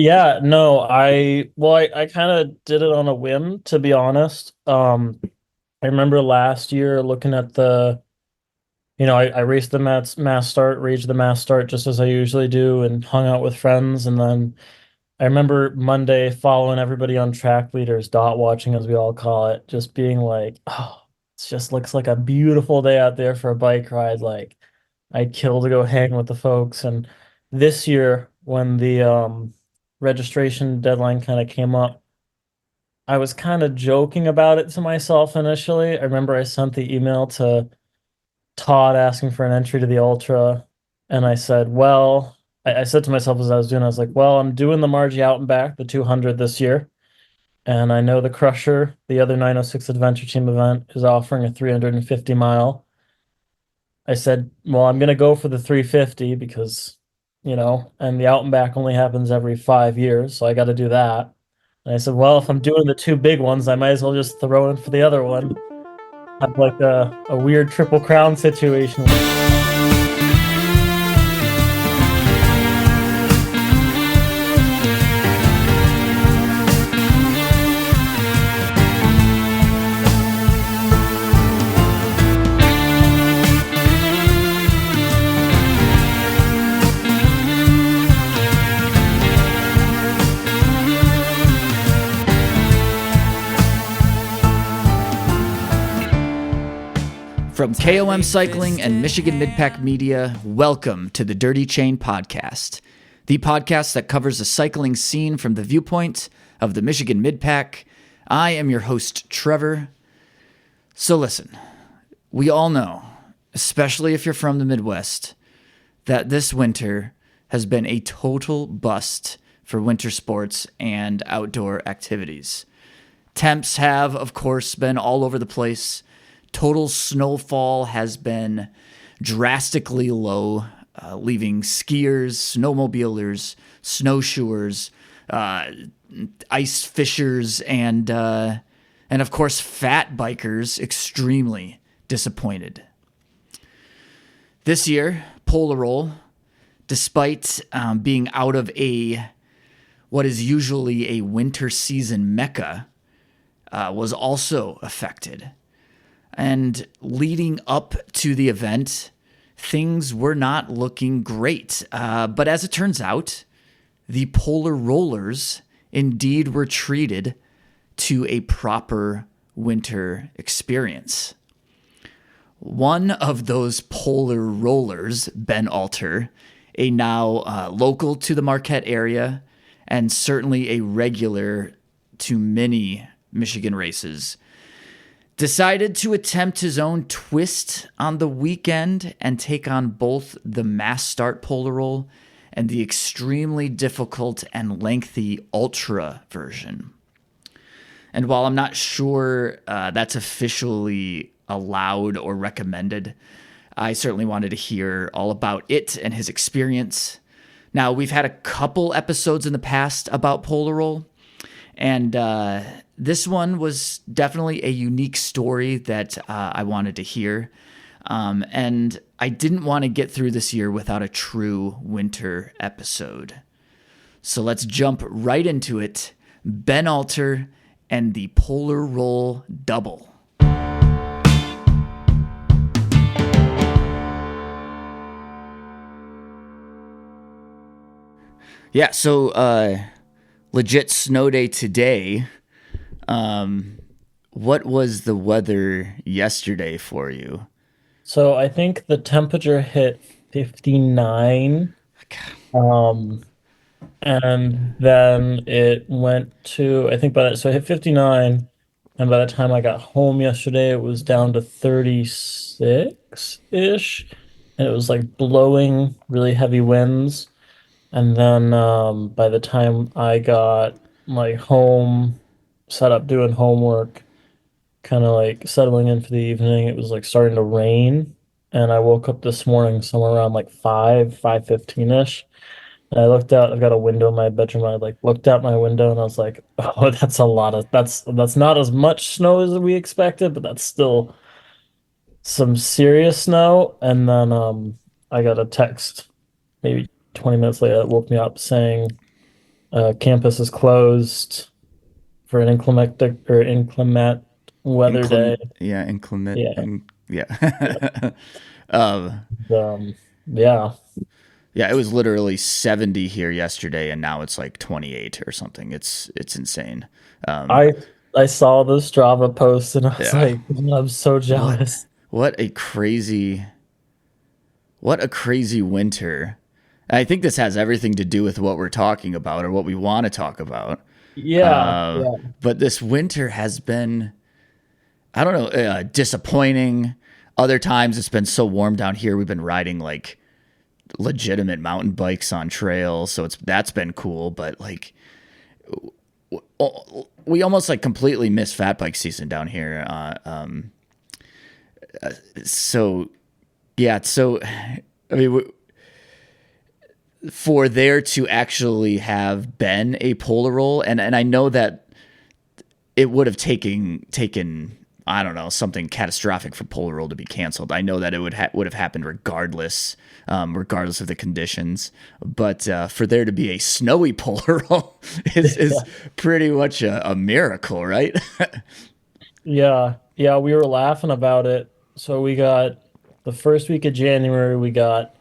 Yeah, no, I kind of did it on a whim, to be honest. I remember last year looking at I raced the mass start, raged the mass start just as I usually do, and hung out with friends. And then I remember Monday following everybody on track leaders, dot watching as we all call it, just being like, oh, it just looks like a beautiful day out there for a bike ride. Like I'd kill to go hang with the folks. And this year, when the registration deadline kind of came up, I was kind of joking about it to myself initially. I remember I sent the email to Todd asking for an entry to the Ultra, and I said, well, I said to myself as I was doing, I was like, well, I'm doing the Margie out and back, the 200 this year. And I know the Crusher, the other 906 Adventure Team event, is offering a 350 mile. I said, well, I'm going to go for the 350 because, and the out and back only happens every 5 years. So I got to do that. And I said, well, if I'm doing the two big ones, I might as well just throw in for the other one. Have like a weird triple crown situation. From KOM Cycling and Michigan Midpack Media, welcome to the Dirty Chain Podcast, the podcast that covers the cycling scene from the viewpoint of the Michigan Midpack. I am your host, Trevor. So listen, we all know, especially if you're from the Midwest, that this winter has been a total bust for winter sports and outdoor activities. Temps have, of course, been all over the place. Total snowfall has been drastically low, leaving skiers, snowmobilers, snowshoers, ice fishers, and of course fat bikers extremely disappointed. This year, Polarol, despite being out of what is usually a winter season mecca, was also affected. And leading up to the event, things were not looking great. But as it turns out, the Polar Rollers indeed were treated to a proper winter experience. One of those Polar Rollers, Ben Alter, a now local to the Marquette area and certainly a regular to many Michigan races, decided to attempt his own twist on the weekend and take on both the mass start Polarol and the extremely difficult and lengthy ultra version. And while I'm not sure that's officially allowed or recommended, I certainly wanted to hear all about it and his experience. Now, we've had a couple episodes in the past about Polarol, and this one was definitely a unique story that I wanted to hear. And I didn't want to get through this year without a true winter episode. So let's jump right into it. Ben Alter and the Polar Roll Double. Yeah, so legit snow day today. What was the weather yesterday for you? So I think the temperature hit 59. Um, and then it went to, I think so it hit 59. And by the time I got home yesterday, it was down to 36-ish. And it was like blowing really heavy winds. And then by the time I got like home, set up doing homework, kind of like settling in for the evening, it was like starting to rain. And I woke up this morning somewhere around like 5:15-ish. And I looked out, I've got a window in my bedroom. I like looked out my window and I was like, oh, that's not as much snow as we expected, but that's still some serious snow. And then I got a text maybe 20 minutes later that woke me up saying Campus is closed for an inclement weather day. Yeah, inclement, Yeah, yeah, yeah. um, um, yeah. yeah, it was literally 70 here yesterday, and now it's like 28 or something. It's insane. Um, I I saw the Strava post and I was yeah, like, I'm so what jealous. what a crazy winter. I think this has everything to do with what we're talking about or what we want to talk about. Yeah, Uh, yeah, but this winter has been, I don't know, disappointing. Other times it's been so warm down here. We've been riding like legitimate mountain bikes on trails, so that's been cool. But like, we almost like completely missed fat bike season down here. So yeah, so I mean, for there to actually have been a polar roll, and I know that it would have taken I don't know, something catastrophic for polar roll to be canceled. I know that it would have happened regardless, regardless of the conditions. But for there to be a snowy polar roll is yeah, pretty much a miracle, right? yeah, yeah. We were laughing about it. So we got the first week of January, we got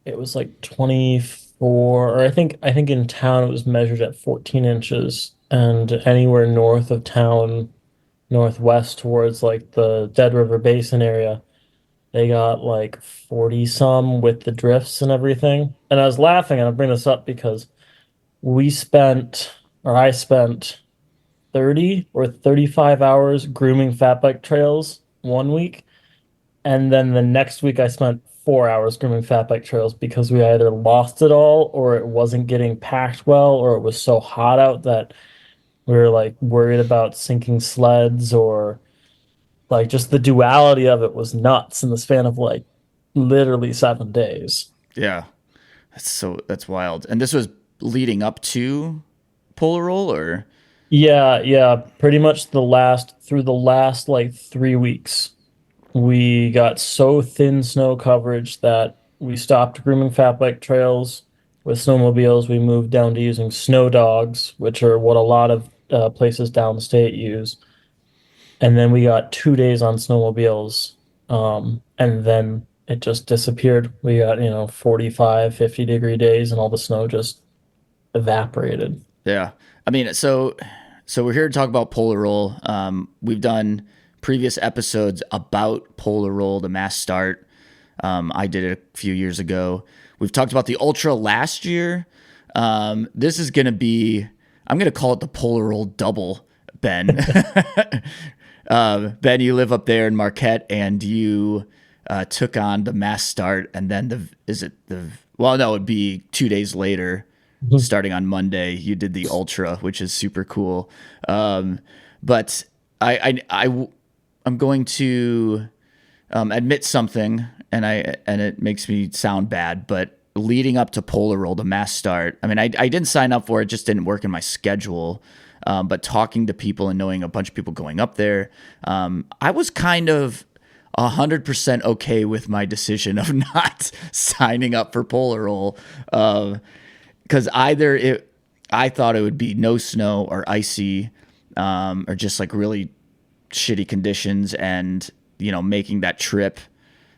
it was like 24, or I think in town it was measured at 14 inches, and anywhere north of town, northwest towards like the Dead River Basin area, they got like 40 some with the drifts and everything. And I was laughing, and I bring this up because we spent, or I spent 30 or 35 hours grooming fat bike trails one week. And then the next week I spent 4 hours grooming fat bike trails because we either lost it all or it wasn't getting packed well or it was so hot out that we were like worried about sinking sleds, or like just the duality of it was nuts in the span of like literally 7 days. Yeah, that's wild. And this was leading up to polar roll, or Yeah, yeah, pretty much through the last like 3 weeks. We got so thin snow coverage that we stopped grooming fat bike trails with snowmobiles. We moved down to using snow dogs, which are what a lot of places downstate use. And then we got 2 days on snowmobiles. And then it just disappeared. We got, 45, 50-degree days, and all the snow just evaporated. yeah. I mean, so we're here to talk about polar roll. We've done previous episodes about polar roll, the mass start. I did it a few years ago. We've talked about the ultra last year. This is going to be, I'm going to call it the polar roll double, Ben. Ben, you live up there in Marquette, and you took on the mass start, and then well, no, it'd be 2 days later, starting on Monday, you did the ultra, which is super cool. But I'm going to admit something, and it makes me sound bad, but leading up to Polar Roll, the mass start, I mean, I didn't sign up for it, just didn't work in my schedule. But talking to people and knowing a bunch of people going up there, I was kind of 100% okay with my decision of not signing up for Polar Roll, because I thought it would be no snow or icy, or just like really shitty conditions, and making that trip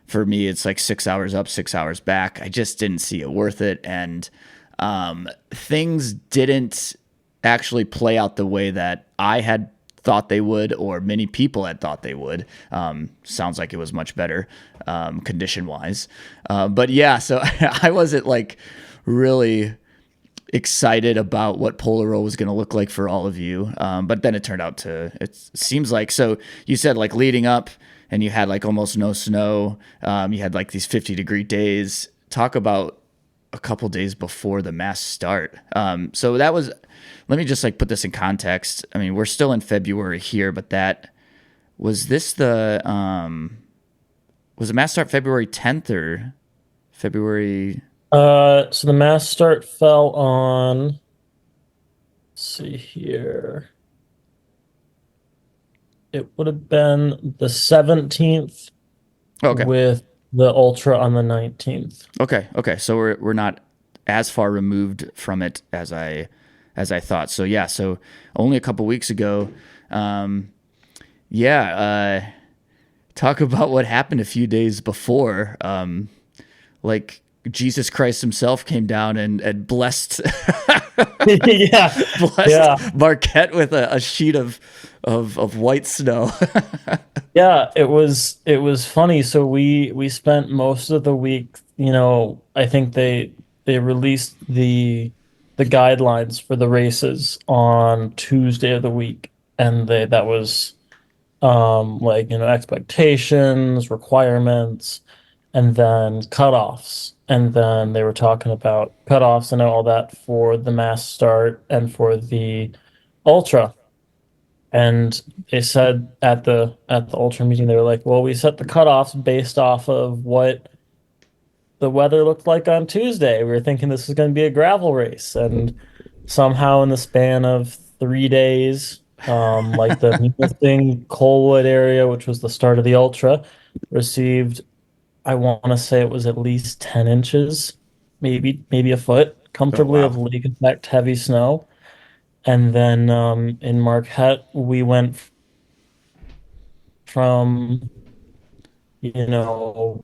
for me, it's like 6 hours up, 6 hours back. I just didn't see it worth it, and things didn't actually play out the way that I had thought they would, or many people had thought they would. Sounds like it was much better, condition wise. But yeah, so I wasn't like really excited about what Polar Roll was going to look like for all of you. But then it turned out it seems like, so you said like leading up and you had like almost no snow. You had like these 50-degree days. Talk about a couple days before the mass start. So that was, let me just like put this in context. I mean, we're still in February here, but was the mass start February 10th or February? So the mass start fell on, let's see here. It would have been the 17th Oh, okay. with the Ultra on the 19th. Okay. So we're not as far removed from it as I as I thought. So yeah, so only a couple weeks ago, um, yeah. Talk about what happened a few days before. Like Jesus Christ himself came down and blessed Yeah, blessed yeah, Marquette with a sheet of white snow. yeah. It was funny. So we spent most of the week, I think they released the guidelines for the races on Tuesday of the week, and they that was like, expectations, requirements, and then cutoffs. And then they were talking about cutoffs and all that for the mass start and for the ultra. And they said at the ultra meeting, they were like, well, we set the cutoffs based off of what the weather looked like on Tuesday. We were thinking this was going to be a gravel race. And somehow in the span of 3 days, like the Munising Colwood area, which was the start of the ultra, received, I want to say it was at least 10 inches, maybe a foot Oh comfortably wow. of lake effect heavy snow. And then in Marquette, we went from, you know,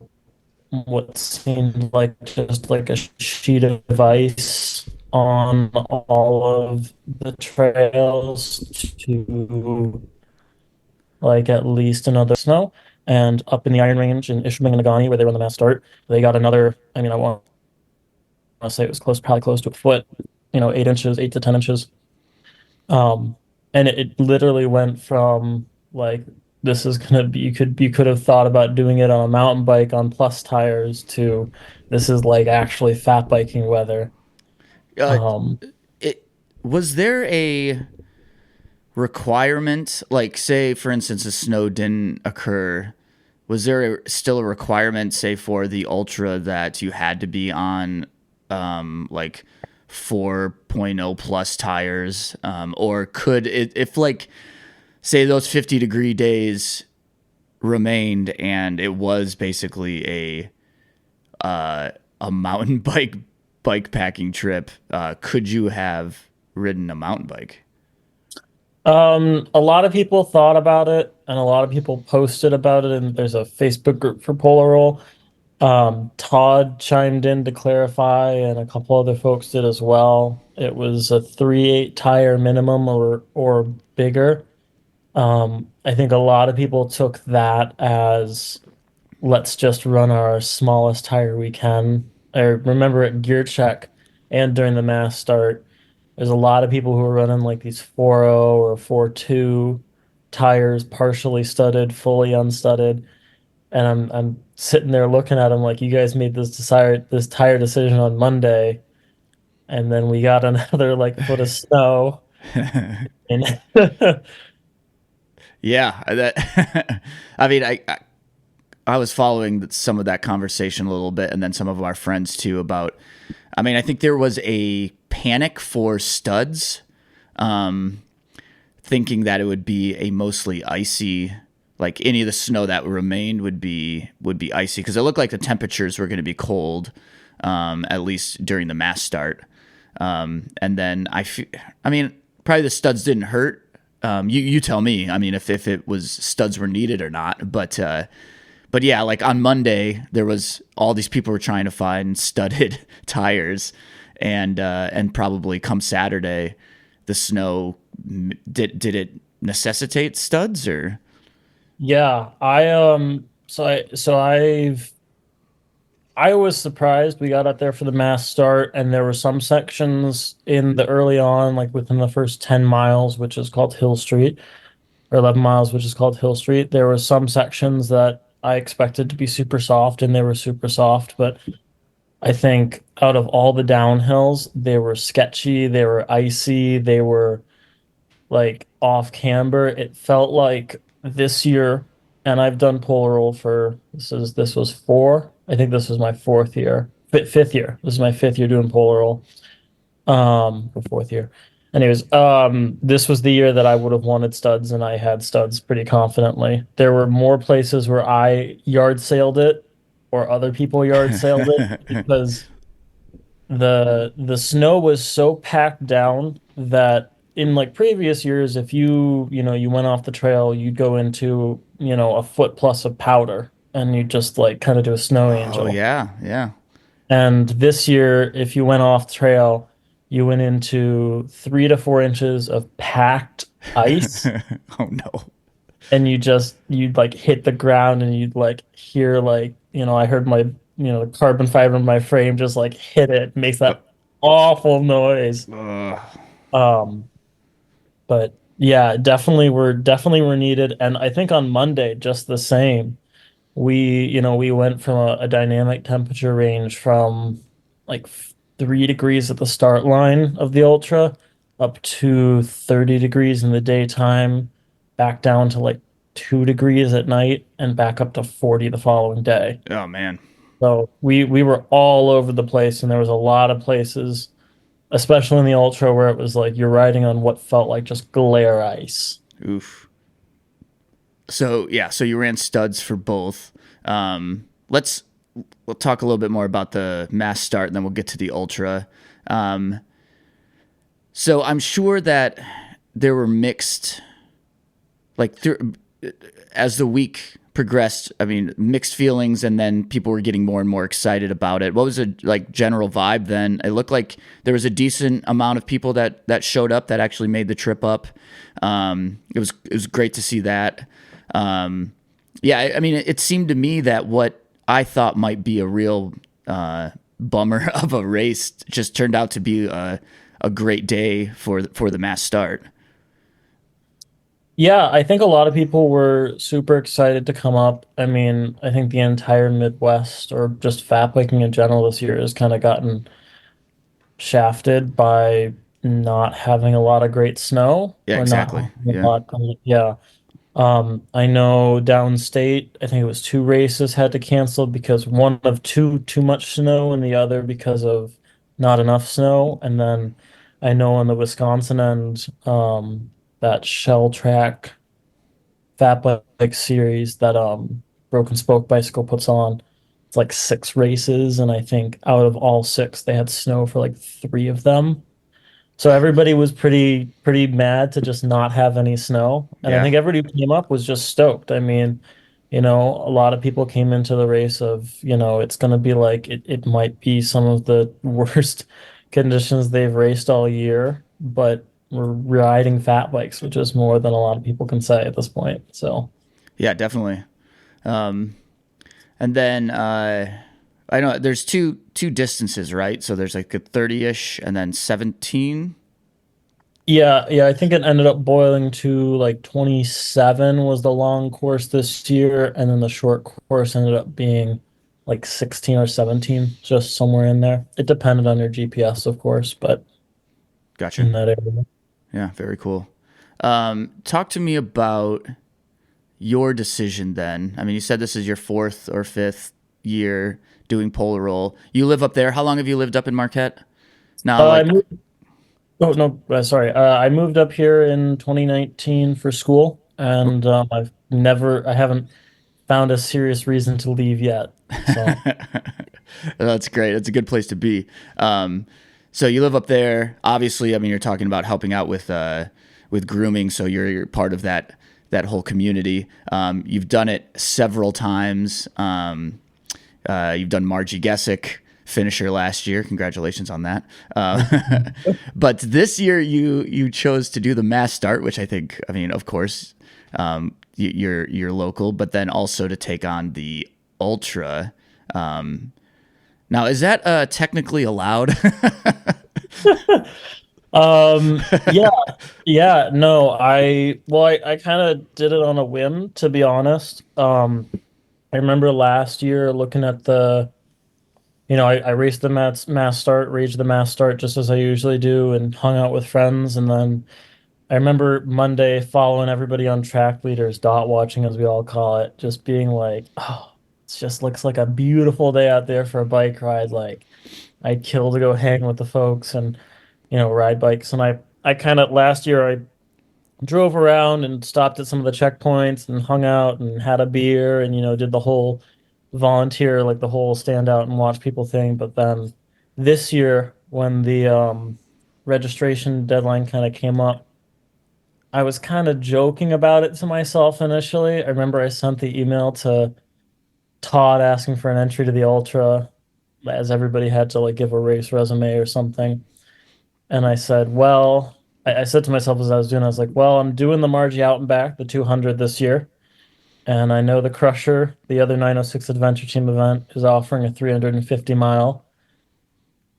what seemed like just like a sheet of ice on all of the trails to like at least another snow. And up in the Iron Range in Ishpeming and Nagani, where they run the mass start, they got another, I mean, I want to say it was probably close to a foot, 8 inches, 8 to 10 inches. Um, and it literally went from like this is gonna be you could have thought about doing it on a mountain bike on plus tires to this is like actually fat biking weather. Uh, Um, it was there a requirement, like say for instance, a snow didn't occur. Was there still a requirement, say for the ultra, that you had to be on like 4.0 plus tires, or could it, if like say those 50-degree days remained and it was basically a mountain bike packing trip, could you have ridden a mountain bike? a lot of people thought about it and a lot of people posted about it, and there's a Facebook group for Polar Roll. Todd chimed in to clarify, and a couple other folks did as well. It was a 3/8 tire minimum or bigger. I think a lot of people took that as let's just run our smallest tire we can. I remember at gear check and during the mass start, there's a lot of people who are running like these 4.0 or 4.2 tires, partially studded, fully unstudded. And I'm sitting there looking at them like you guys made this tire decision on Monday, and then we got another like foot of snow. And Yeah, that. I mean, I was following some of that conversation a little bit, and then some of our friends too about. I mean, I think there was a panic for studs, um, thinking that it would be a mostly icy, like any of the snow that remained would be icy because it looked like the temperatures were going to be cold, at least during the mass start. And then I mean, probably the studs didn't hurt. You tell me. I mean, if it was studs were needed or not, but yeah, like on Monday, there was all these people were trying to find studded tires, and probably come Saturday, the snow did it necessitate studs or yeah, I was surprised we got out there for the mass start, and there were some sections in the early on, like within the first 10 miles, which is called Hill Street, or 11 miles, which is called Hill Street. There were some sections that I expected to be super soft, and they were super soft, but I think out of all the downhills, they were sketchy, they were icy, they were like off camber. It felt like this year, and I've done pole roll for this was four. I think this was my fourth year, fifth year. This is my fifth year doing pole roll. Or fourth year. Anyways, this was the year that I would have wanted studs, and I had studs pretty confidently. There were more places where I yard sailed it, or other people yard sailed it because the snow was so packed down that in like previous years, if you went off the trail, you'd go into, a foot plus of powder and you just like kind of do a snow Oh angel. yeah, yeah. And this year, if you went off trail, you went into 3 to 4 inches of packed ice, Oh no. and you'd like hit the ground, and you'd like hear like, I heard my, the carbon fiber in my frame just like hit it, makes Uh, that awful noise. uh, Um, but yeah, definitely we're needed. And I think on Monday, just the same. We went from a dynamic temperature range from like 3 degrees at the start line of the ultra up to 30 degrees in the daytime, back down to like 2 degrees at night, and back up to 40 the following day. oh man. So we were all over the place, and there was a lot of places, especially in the ultra, where it was like you're riding on what felt like just glare ice. Oof. So yeah, so you ran studs for both. Let's we'll talk a little bit more about the mass start, and then we'll get to the ultra. Um, so I'm sure that there were mixed, like as the week progressed. I mean, mixed feelings, and then people were getting more and more excited about it. What was the like general vibe then? It looked like there was a decent amount of people that showed up that actually made the trip up. It was great to see that. Yeah, I mean, it seemed to me that what I thought might be a real bummer of a race just turned out to be a great day for the mass start. Yeah, I think a lot of people were super excited to come up. I mean, I think the entire Midwest, or just fat biking in general this year, has kind of gotten shafted by not having a lot of great snow, Yeah, or not exactly. having a Yeah, lot. Yeah. I know downstate, I think it was two races had to cancel because one of two too much snow, and the other because of not enough snow. And then I know on the Wisconsin end, that shell track fat bike series that Broken Spoke Bicycle puts on. It's like 6 races, and I think out of all six, they had snow for like 3 of them. So everybody was pretty mad to just not have any snow. And I yeah, think everybody who came up was just stoked. I mean, a lot of people came into the race of, it's going to be like it might be some of the worst conditions they've raced all year, but we're riding fat bikes, which is more than a lot of people can say at this point. So yeah, definitely. Um, and then I know there's two distances, right? So there's like a 30-ish and then 17. yeah, I think it ended up boiling to like 27 was the long course this year, and then the short course ended up being like 16 or 17, just somewhere in there. It depended on your GPS, of course, but Gotcha. in that area. Yeah, very cool. Talk to me about your decision then. I mean, you said this is your fourth or fifth year doing polar roll. You live up there. How long have you lived up in Marquette? Now, I like, moved, oh no, sorry. I moved up here in 2019 for school, and I haven't found a serious reason to leave yet. So. that's great. That's a good place to be. So you live up there. Obviously, I mean, you're talking about helping out with grooming, so you're part of that whole community. You've done it several times. You've done Margie Gessick finisher last year. Congratulations on that. But this year you chose to do the mass start, which I think, I mean, of course, you're local, but then also to take on the ultra. Now, is that technically allowed? Yeah, yeah, no, I kind of did it on a whim, to be honest. I remember last year looking at I raced the mass start, raged the mass start just as I usually do, and hung out with friends. And then I remember Monday following everybody on track leaders, dot watching as we all call it, just being like, oh, it just looks like a beautiful day out there for a bike ride. Like, I'd kill to go hang with the folks and, ride bikes. And I kind of last year I drove around and stopped at some of the checkpoints and hung out and had a beer and, did the whole volunteer, like the whole stand out and watch people thing. But then this year when the registration deadline kind of came up, I was kind of joking about it to myself initially. I remember I sent the email to Todd asking for an entry to the Ultra, as everybody had to like give a race resume or something. And I said, well, I said to myself as I was doing, I was like, well, I'm doing the Margie out and back, the 200 this year. And I know the Crusher, the other 906 Adventure Team event, is offering a 350 mile.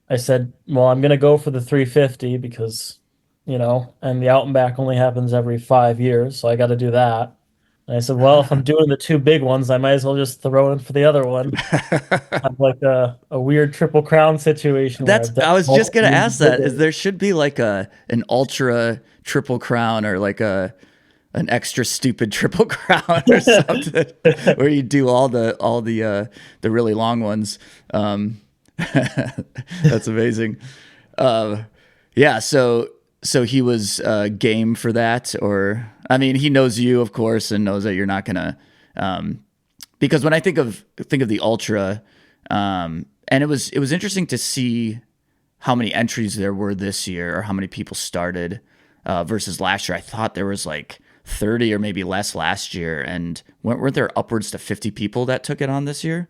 I said, well, I'm going to go for the 350 because, and the out and back only happens every 5 years. So I got to do that. And I said, well, if I'm doing the two big ones, I might as well just throw in for the other one. Have like a weird triple crown situation where That's I've done I was just multiple gonna ask that. Is individuals. there should be like a an ultra triple crown or like a an extra stupid triple crown or something where you do the really long ones. That's amazing. Uh, yeah, so he was game for that, or I mean, he knows you, of course, and knows that you're not gonna. Because when I think of the ultra, and it was interesting to see how many entries there were this year, or how many people started versus last year. I thought there was like 30 or maybe less last year, and weren't there upwards to 50 people that took it on this year?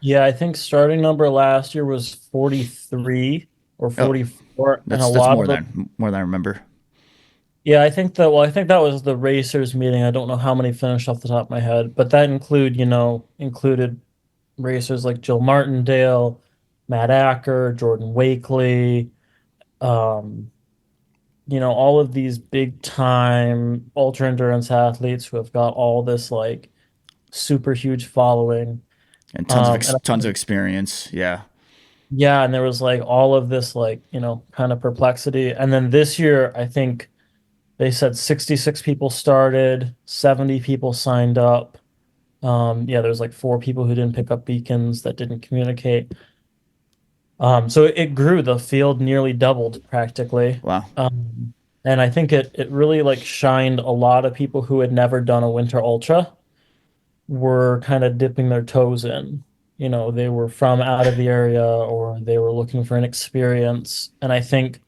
Yeah, I think starting number last year was 43 or Oh, 44, and a that's lot more of those. than more than I remember. Yeah, I think that was the racers meeting. I don't know how many finished off the top of my head, but that included racers like Jill Martindale, Matt Acker, Jordan Wakely, um, all of these big time ultra endurance athletes who have got all this like super huge following. And And tons of experience. Yeah, yeah, and there was like all of this like, kind of perplexity. And then this year, I think they said 66 people started, 70 people signed up. Yeah, there's like four people who didn't pick up beacons that didn't communicate. So it grew. The field nearly doubled practically. wow. And I think it really like shined a lot of people who had never done a winter ultra were kind of dipping their toes in. They were from out of the area or they were looking for an experience. And I think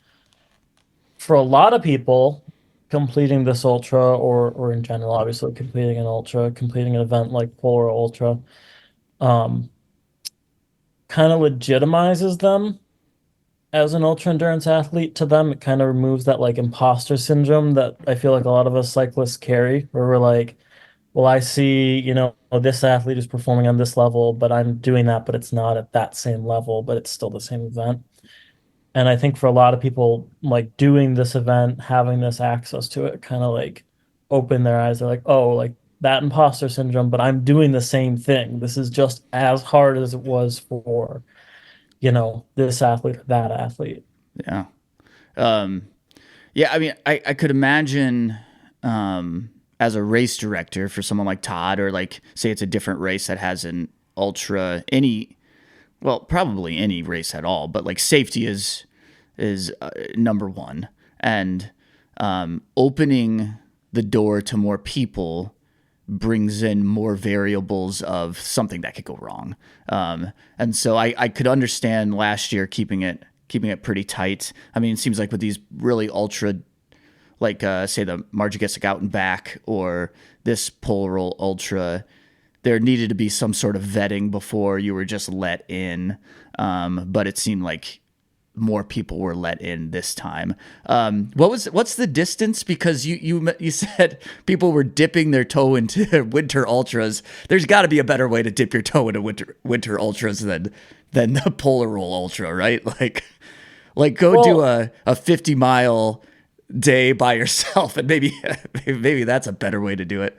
for a lot of people, completing this ultra or in general, obviously completing an ultra, completing an event like Polar Ultra, um, kind of legitimizes them as an ultra endurance athlete to them. It kind of removes that like imposter syndrome that I feel like a lot of us cyclists carry, where we're like, well, I see, this athlete is performing on this level, but I'm doing that, but it's not at that same level, but it's still the same event. And I think for a lot of people, like doing this event, having this access to it, kind of like open their eyes. They're like, oh, like that imposter syndrome, but I'm doing the same thing. This is just as hard as it was for, this athlete or that athlete. Yeah. Um, yeah, I mean, I could imagine as a race director for someone like Todd, or like say it's a different race that has an ultra any, well, probably any race at all, but like safety is number one, and opening the door to more people brings in more variables of something that could go wrong. And so I could understand last year keeping it pretty tight. I mean, it seems like with these really ultra, like say the Margie gets out and back, or this Polar Ultra, there needed to be some sort of vetting before you were just let in. But it seemed like more people were let in this time. What's the distance? Because you said people were dipping their toe into winter ultras. There's got to be a better way to dip your toe into winter ultras than the Polar Roll Ultra, right? Like go do Well, a 50-mile day by yourself, and maybe that's a better way to do it.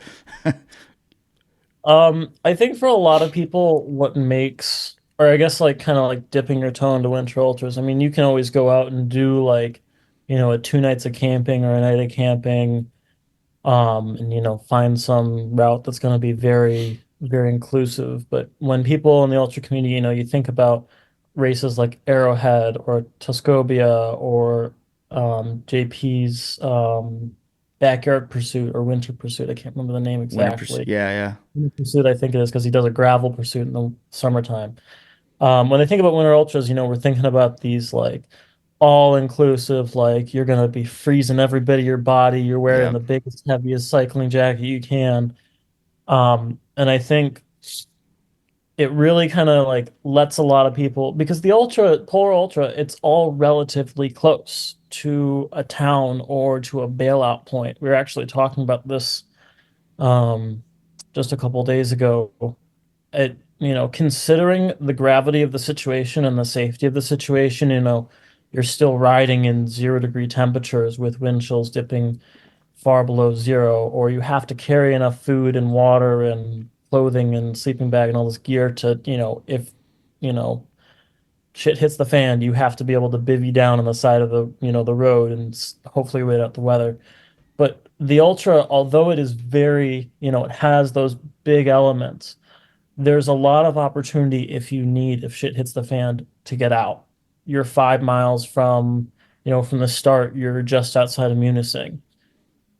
I think for a lot of people, what makes, or I guess like kind of like dipping your toe into winter ultras. I mean, you can always go out and do like, a 2 nights of camping or a night of camping, and find some route that's going to be very, very inclusive. But when people in the ultra community, you think about races like Arrowhead or Tuscobia or JP's Backyard Pursuit or Winter Pursuit. I can't remember the name exactly. Yeah, yeah. Pursuit, I think it is because he does a gravel pursuit in the summertime. When I think about winter ultras, we're thinking about these like all inclusive, like you're gonna be freezing every bit of your body. You're wearing Yeah. the biggest, heaviest cycling jacket you can. And I think it really kind of like lets a lot of people because the polar ultra, it's all relatively close to a town or to a bailout point. We were actually talking about this um, just a couple days ago. Considering the gravity of the situation and the safety of the situation, you're still riding in 0 degree temperatures with wind chills dipping far below zero, or you have to carry enough food and water and clothing and sleeping bag and all this gear to, if, you know, shit hits the fan, you have to be able to bivvy down on the side of the road and hopefully wait out the weather. But the Ultra, although it is very, it has those big elements, there's a lot of opportunity if shit hits the fan to get out. You're 5 miles from the start, you're just outside of Munising.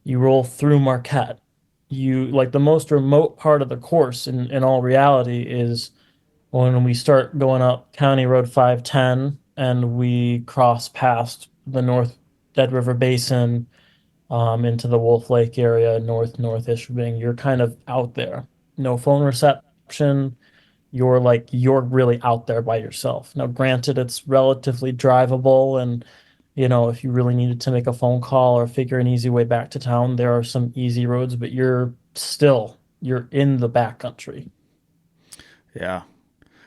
You roll through Marquette. You like the most remote part of the course in all reality is when we start going up County Road 510 and we cross past the North Dead River Basin into the Wolf Lake area, north Ishpeming. You're kind of out there. No phone reception. You're really out there by yourself. Now, granted, it's relatively drivable, and if you really needed to make a phone call or figure an easy way back to town, there are some easy roads, but you're in the backcountry. Yeah.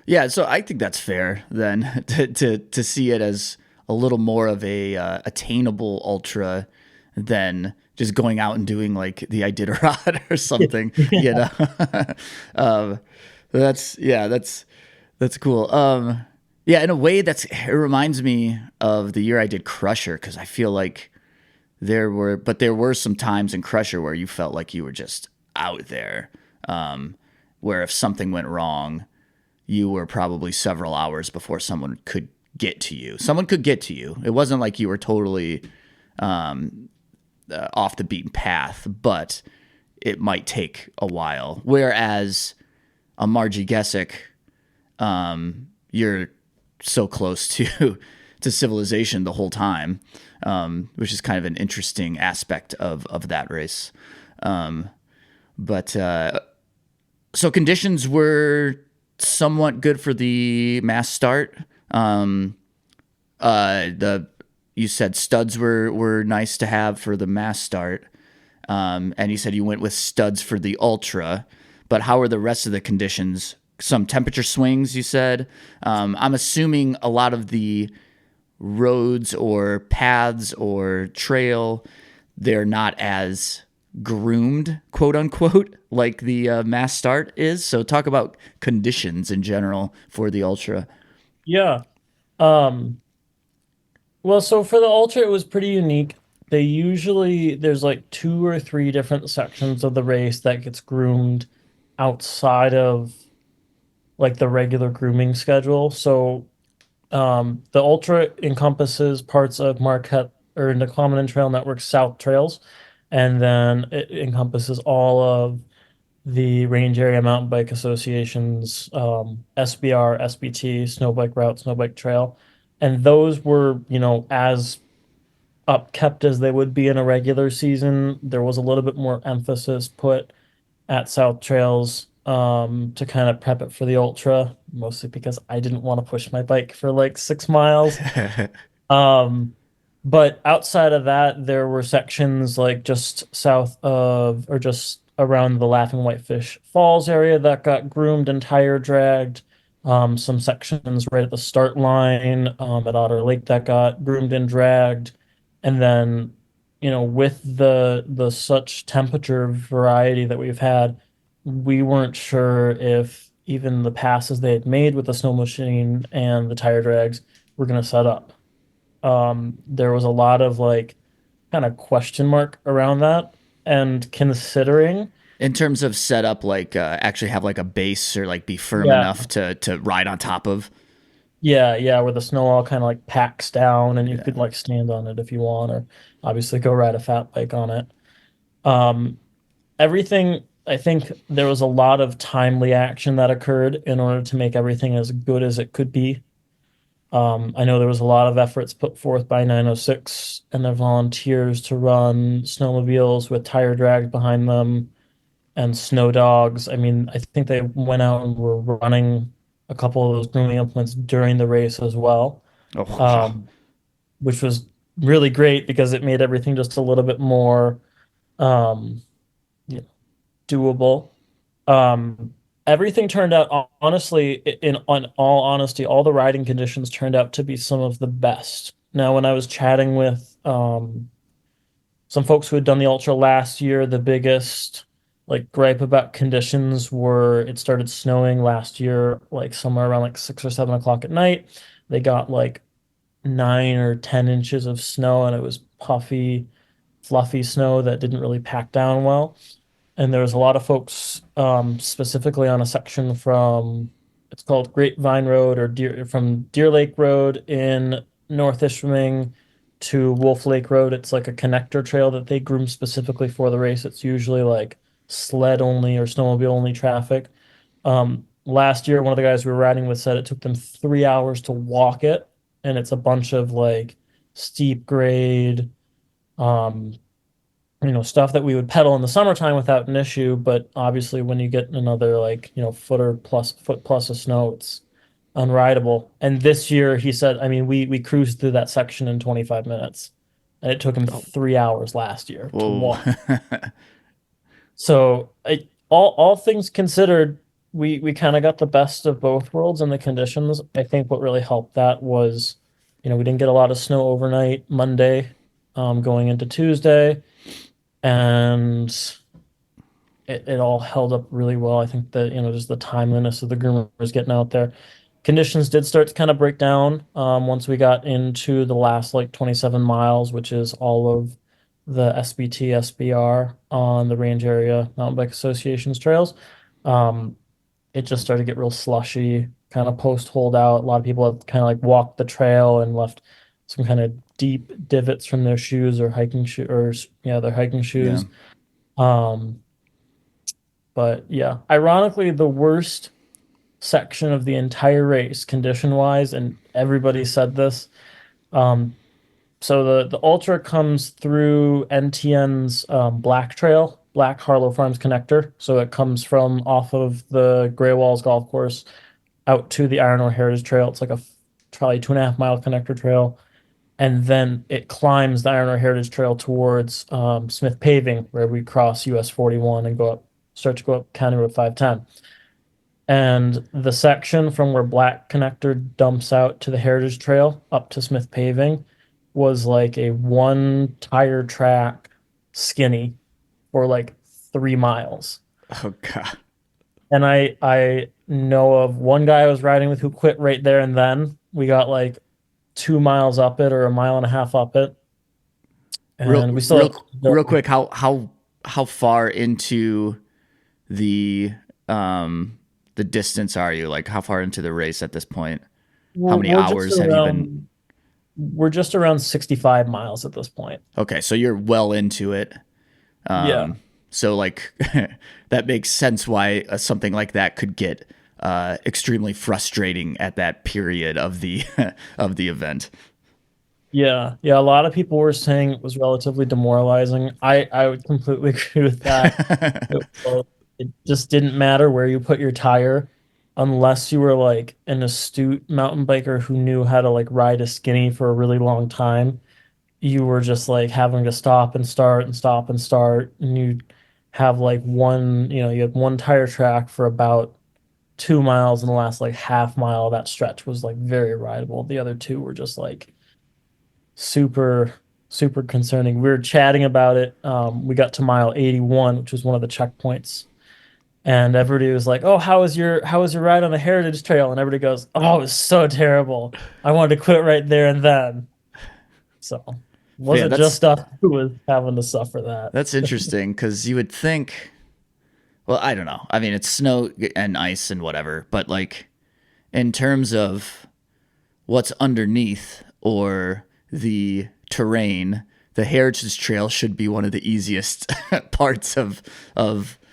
Yeah, so I think that's fair then to see it as a little more of a attainable ultra than just going out and doing like the Iditarod or something, you know. um, that's cool. Yeah, in a way it reminds me of the year I did Crusher because I feel like there were some times in Crusher where you felt like you were just out there, where if something went wrong you were probably several hours before someone could get to you. Someone could get to you. It wasn't like you were totally off the beaten path, but it might take a while. Whereas a Margie Gessick, you're so close to to civilization the whole time, which is kind of an interesting aspect of that race. But so conditions were somewhat good for the mass start. The You said studs were nice to have for the mass start, and you said you went with studs for the ultra. But how are the rest of the conditions? Some temperature swings, you said. I'm assuming a lot of the roads or paths or trail, they're not as groomed, quote unquote, like the mass start is. So talk about conditions in general for the ultra. Yeah. Um, well, so for the Ultra, it was pretty unique. There's like two or three different sections of the race that gets groomed outside of like the regular grooming schedule. So the Ultra encompasses parts of Marquette or the Common and Trail Network South Trails, and then it encompasses all of the Range Area Mountain Bike Association's SBR, SBT, Snow Bike Route, Snow Bike Trail. And those were, as upkept as they would be in a regular season. There was a little bit more emphasis put at South Trails to kind of prep it for the ultra, mostly because I didn't want to push my bike for like 6 miles. Um, but outside of that, there were sections like just south of or just around the Laughing Whitefish Falls area that got groomed and tire dragged. Some sections right at the start line at Otter Lake that got groomed and dragged. And then, with the such temperature variety that we've had, we weren't sure if even the passes they had made with the snow machine and the tire drags were going to set up. There was a lot of like kind of question mark around that. And considering, In terms of setup, like actually have like a base or like be firm yeah, enough to ride on top of. yeah, where the snow all kind of like packs down and you Yeah. could like stand on it if you want, or obviously go ride a fat bike on it. Um, Everything. I think there was a lot of timely action that occurred in order to make everything as good as it could be. I know there was a lot of efforts put forth by 906 and their volunteers to run snowmobiles with tire drags behind them and snow dogs. I mean, I think they went out and were running a couple of those grooming implements during the race as well, Oh wow. um, which was really great because it made everything just a little bit more um, you know, doable. Um, Everything turned out, honestly, on all honesty, all the riding conditions turned out to be some of the best. Now, when I was chatting with some folks who had done the ultra last year, the biggest like gripe about conditions were it started snowing last year, like somewhere around like 6 or 7 o'clock at night. They got like 9 or 10 inches of snow, and it was puffy, fluffy snow that didn't really pack down well. And there was a lot of folks, specifically on a section from, it's called Grapevine Road or from Deer Lake Road in North Ishpeming to Wolf Lake Road. It's like a connector trail that they groom specifically for the race. It's usually like sled only or snowmobile only traffic. Last year, one of the guys we were riding with said it took them 3 hours to walk it, and it's a bunch of like steep grade, um, stuff that we would pedal in the summertime without an issue. But obviously, when you get another like, foot plus of snow, it's unrideable. And this year, he said, I mean, we cruised through that section in 25 minutes, and it took him Oh 3 hours last year to whoa. walk. So, all things considered, we kind of got the best of both worlds in the conditions. I think what really helped that was, we didn't get a lot of snow overnight Monday, going into Tuesday, and it all held up really well. I think that, just the timeliness of the groomers getting out there. Conditions did start to kind of break down once we got into the last like 27 miles, which is all of the SBT, SBR on the Range Area Mountain Bike Association's trails. Um, it just started to get real slushy, kind of post holdout. A lot of people have kind of like walked the trail and left some kind of deep divots from their shoes or hiking shoe or yeah, their hiking Yeah. shoes. Um, but yeah, ironically, the worst section of the entire race, condition wise, and everybody said this. Um, so the ultra comes through NTN's Black Trail, Black Harlow Farms connector. So it comes from off of the Gray Walls Golf Course out to the Iron Ore Heritage Trail. It's like a probably 2.5 mile connector trail, and then it climbs the Iron Ore Heritage Trail towards Smith Paving, where we cross US 41 and start to go up County Road 510. And the section from where Black Connector dumps out to the Heritage Trail up to Smith Paving was like a one tire track skinny for like 3 miles. Oh god. And I know of one guy I was riding with who quit right there and then. We got like 2 miles up it or a mile and a half up it, Real and we still had real to real go. quick, how far into the the distance are you? Like how far into the race at this point? How We're, many we're just hours have you been? around we're just around 65 miles at this point. Okay, so you're well into it. Yeah. So like that makes sense why something like that could get extremely frustrating at that period of the of the event. Yeah, yeah, a lot of people were saying it was relatively demoralizing. I would completely agree with that. It just didn't matter where you put your tire unless you were like an astute mountain biker who knew how to like ride a skinny for a really long time. You were just like having to stop and start and stop and start, and you have like you had one tire track for about 2 miles, and the last like half mile of that stretch was like very rideable. The other two were just like super, super concerning. We were chatting about it. We got to mile 81, which was one of the checkpoints. And everybody was like, "Oh, how was your ride on the Heritage Trail?" And everybody goes, "Oh, it was so terrible. I wanted to quit right there and then." So, Man, wasn't just us who was having to suffer that. that's interesting because you would think. Well, I don't know. I mean, it's snow and ice and whatever, but like in terms of what's underneath or the terrain, the Heritage Trail should be one of the easiest parts of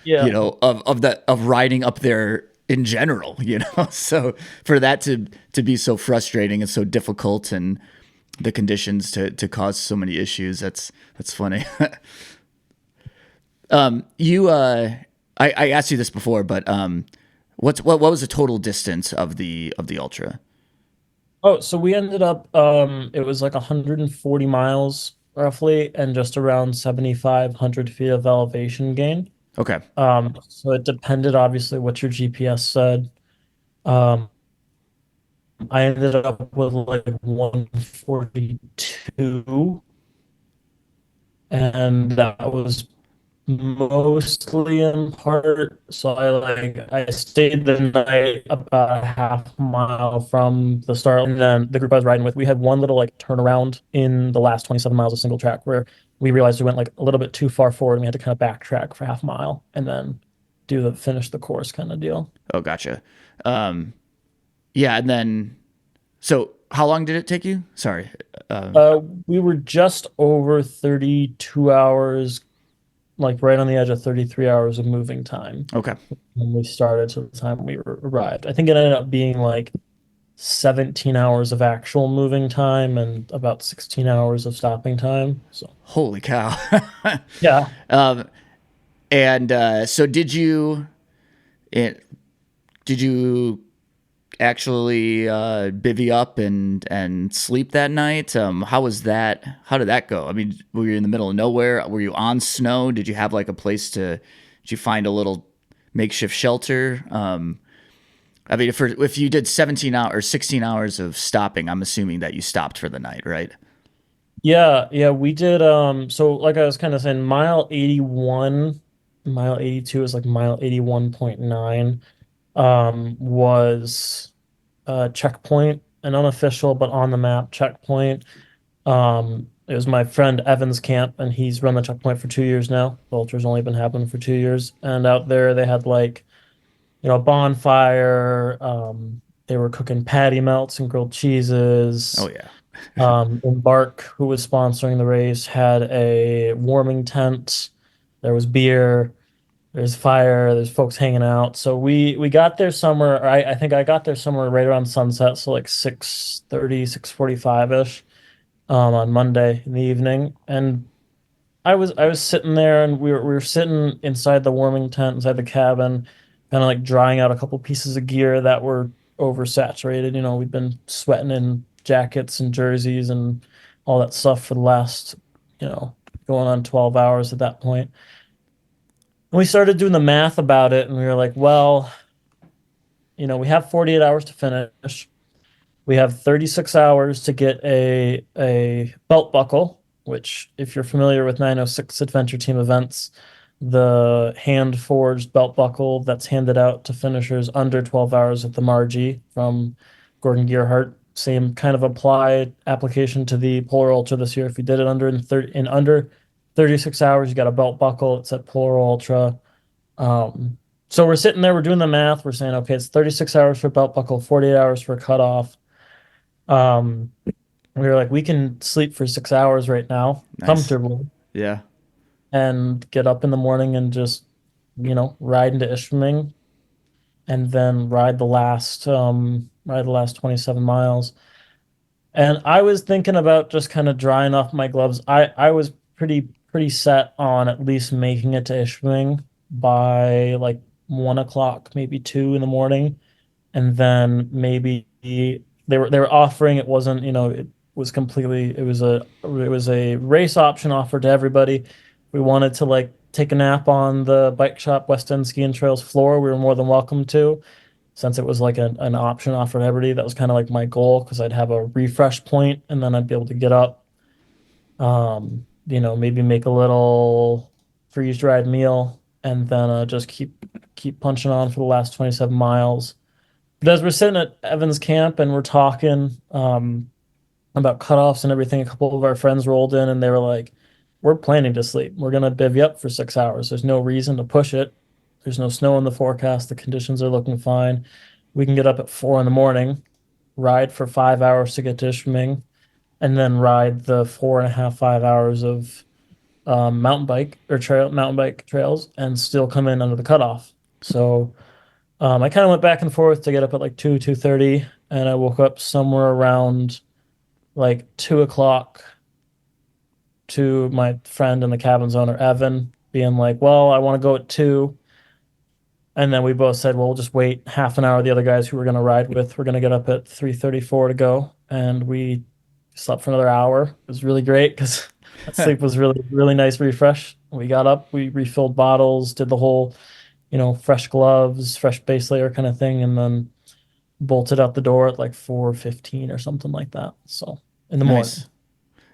Yeah. of riding up there in general, you know. So for that to be so frustrating and so difficult, and the conditions to cause so many issues, that's funny. You I asked you this before, but what was the total distance of the ultra? Oh, so we ended up it was like 140 miles roughly and just around 7,500 feet of elevation gain. Okay. So it depended obviously what your GPS said. Um, I ended up with like 142, and that was mostly in part. So I stayed the night about a half mile from the start, and then the group I was riding with, we had one little like turnaround in the last 27 miles of single track where we realized we went like a little bit too far forward, and we had to kind of backtrack for half a mile and then finish the course kind of deal. Oh, gotcha. Um, yeah, and then so how long did it take you? Sorry. We were just over 32 hours, like right on the edge of 33 hours of moving time Okay. when we started to the time we arrived. I think it ended up being like 17 hours of actual moving time and about 16 hours of stopping time. So, Holy cow. yeah. And so it, did you actually bivvy up and sleep that night? How was that? How did that go? I mean, were you in the middle of nowhere? Were you on snow? Did you have like a place to? Did you find a little makeshift shelter? I mean, if you did 17 hours or 16 hours of stopping, I'm assuming that you stopped for the night, right? Yeah, yeah, we did so like I was kind of saying mile 81, mile 82 is like mile 81.9 was a checkpoint, an unofficial but on the map checkpoint. It was my friend Evan's camp, and he's run the checkpoint for 2 years now. The ultra's only been happening for 2 years, and out there they had like a bonfire. They were cooking patty melts and grilled Oh cheeses. yeah, Embark, who was sponsoring the race, had a warming tent. There was beer. There's fire. There's folks hanging out. So we got there somewhere. I think I got there somewhere right around sunset, so like 6:30, 6:45 ish on Monday in the evening. And I was sitting there, and we were sitting inside the warming tent, inside the cabin, kind of like drying out a couple pieces of gear that were oversaturated. We'd been sweating in jackets and jerseys and all that stuff for the last, going on 12 hours at that point. And we started doing the math about it, and we were like, well, we have 48 hours to finish. We have 36 hours to get a belt buckle, which, if you're familiar with 906 Adventure Team events, the hand forged belt buckle that's handed out to finishers under 12 hours at the Margie from Gordon Gearhart. Same kind of application to the Polar Ultra this year. If you did it under 36 hours, you got a belt buckle. It's at Polar Ultra. Um, so we're sitting there, we're doing the math. We're saying, okay, it's 36 hours for belt buckle, 48 hours for cutoff. Um, we were like, we can sleep for 6 hours right now, nice. comfortably, Yeah, and get up in the morning and just, ride into Ishpeming and then ride the last 27 miles. And I was thinking about just kind of drying off my gloves. I was pretty set on at least making it to Ishpeming by like 1 o'clock, maybe 2 in the morning, and then maybe they were offering, it wasn't, it was completely, it was a race option offered to everybody. We wanted to like take a nap on the bike shop West End Ski and Trails floor, we were more than welcome to, since it was like an option offered to everybody. That was kind of like my goal, because I'd have a refresh point and then I'd be able to get up, maybe make a little freeze dried meal, and then just keep punching on for the last 27 miles. But as we're sitting at Evan's camp and we're talking about cutoffs and everything, a couple of our friends rolled in and they were like, we're planning to sleep. We're going to bivvy up for 6 hours. There's no reason to push it. There's no snow in the forecast. The conditions are looking fine. We can get up at 4 in the morning, ride for 5 hours to get to Ishpeming, and then ride the 4.5, 5 hours of mountain bike or mountain bike trails and still come in under the cutoff. So I kind of went back and forth to get up at like 2:30, and I woke up somewhere around like 2 o'clock to my friend and the cabin's owner, Evan, being like, well, I want to go at 2. And then we both said, well, we'll just wait half an hour. The other guys who we're going to ride with, we're going to get up at 3:34 to go. And we slept for another hour. It was really great because that sleep was really, really nice refresh. We got up, we refilled bottles, did the whole, fresh gloves, fresh base layer kind of thing, and then bolted out the door at like 4:15 or something like that. So in the morning. Nice.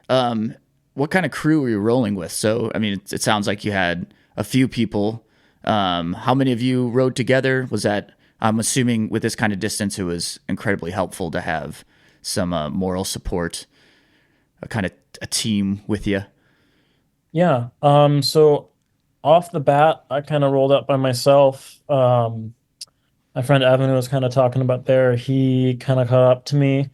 Um, what kind of crew were you rolling with? So, I mean, it sounds like you had a few people. How many of you rode together? Was that, I'm assuming with this kind of distance, it was incredibly helpful to have some moral support, a kind of a team with you. Yeah. So off the bat, I kind of rolled up by myself. My friend Evan, who was kind of talking about there, he kind of caught up to me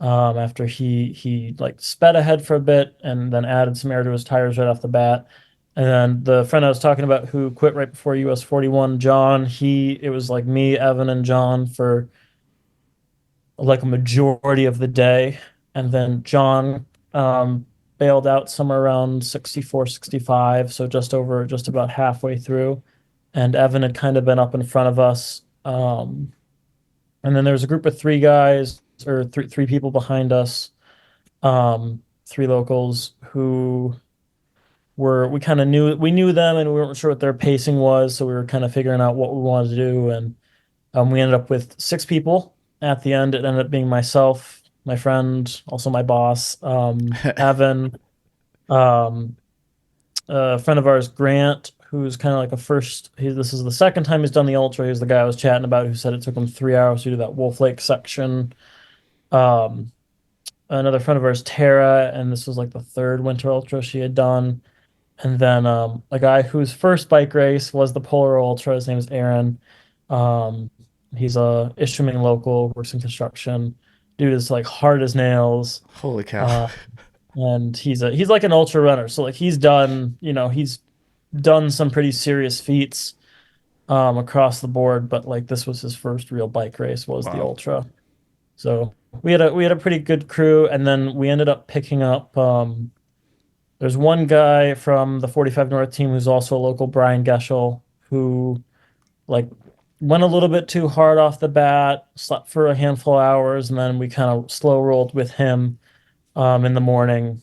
after he like sped ahead for a bit and then added some air to his tires right off the bat. And then the friend I was talking about who quit right before US 41, John, it was like me, Evan, and John for like a majority of the day. And then John bailed out somewhere around 64, 65, so just about halfway through. And Evan had kind of been up in front of us. And then there was a group of three guys or three people behind us, three locals who we kind of knew them and we weren't sure what their pacing was, so we were kind of figuring out what we wanted to do. And we ended up with six people at the end. It ended up being myself, my friend, also my boss, Evan, um, a friend of ours, Grant, who's kind of like this is the second time he's done the ultra. He's the guy I was chatting about who said it took him 3 hours to do that Wolf Lake section. Um, Another friend of ours, Tara, and this was like the third winter ultra she had done. And then a guy whose first bike race was the Polar Ultra. His name is Aaron. Um, he's a Ishpeming local, works in construction. Dude is like hard as nails. Holy cow. Uh, and he's like an ultra runner. So like he's done some pretty serious feats across the board, but like this was his first real bike race was the Wow. ultra. So we had a pretty good crew, and then we ended up picking up there's one guy from the 45 North team who's also a local, Brian Geschel, who like went a little bit too hard off the bat, slept for a handful of hours, and then we kind of slow rolled with him in the morning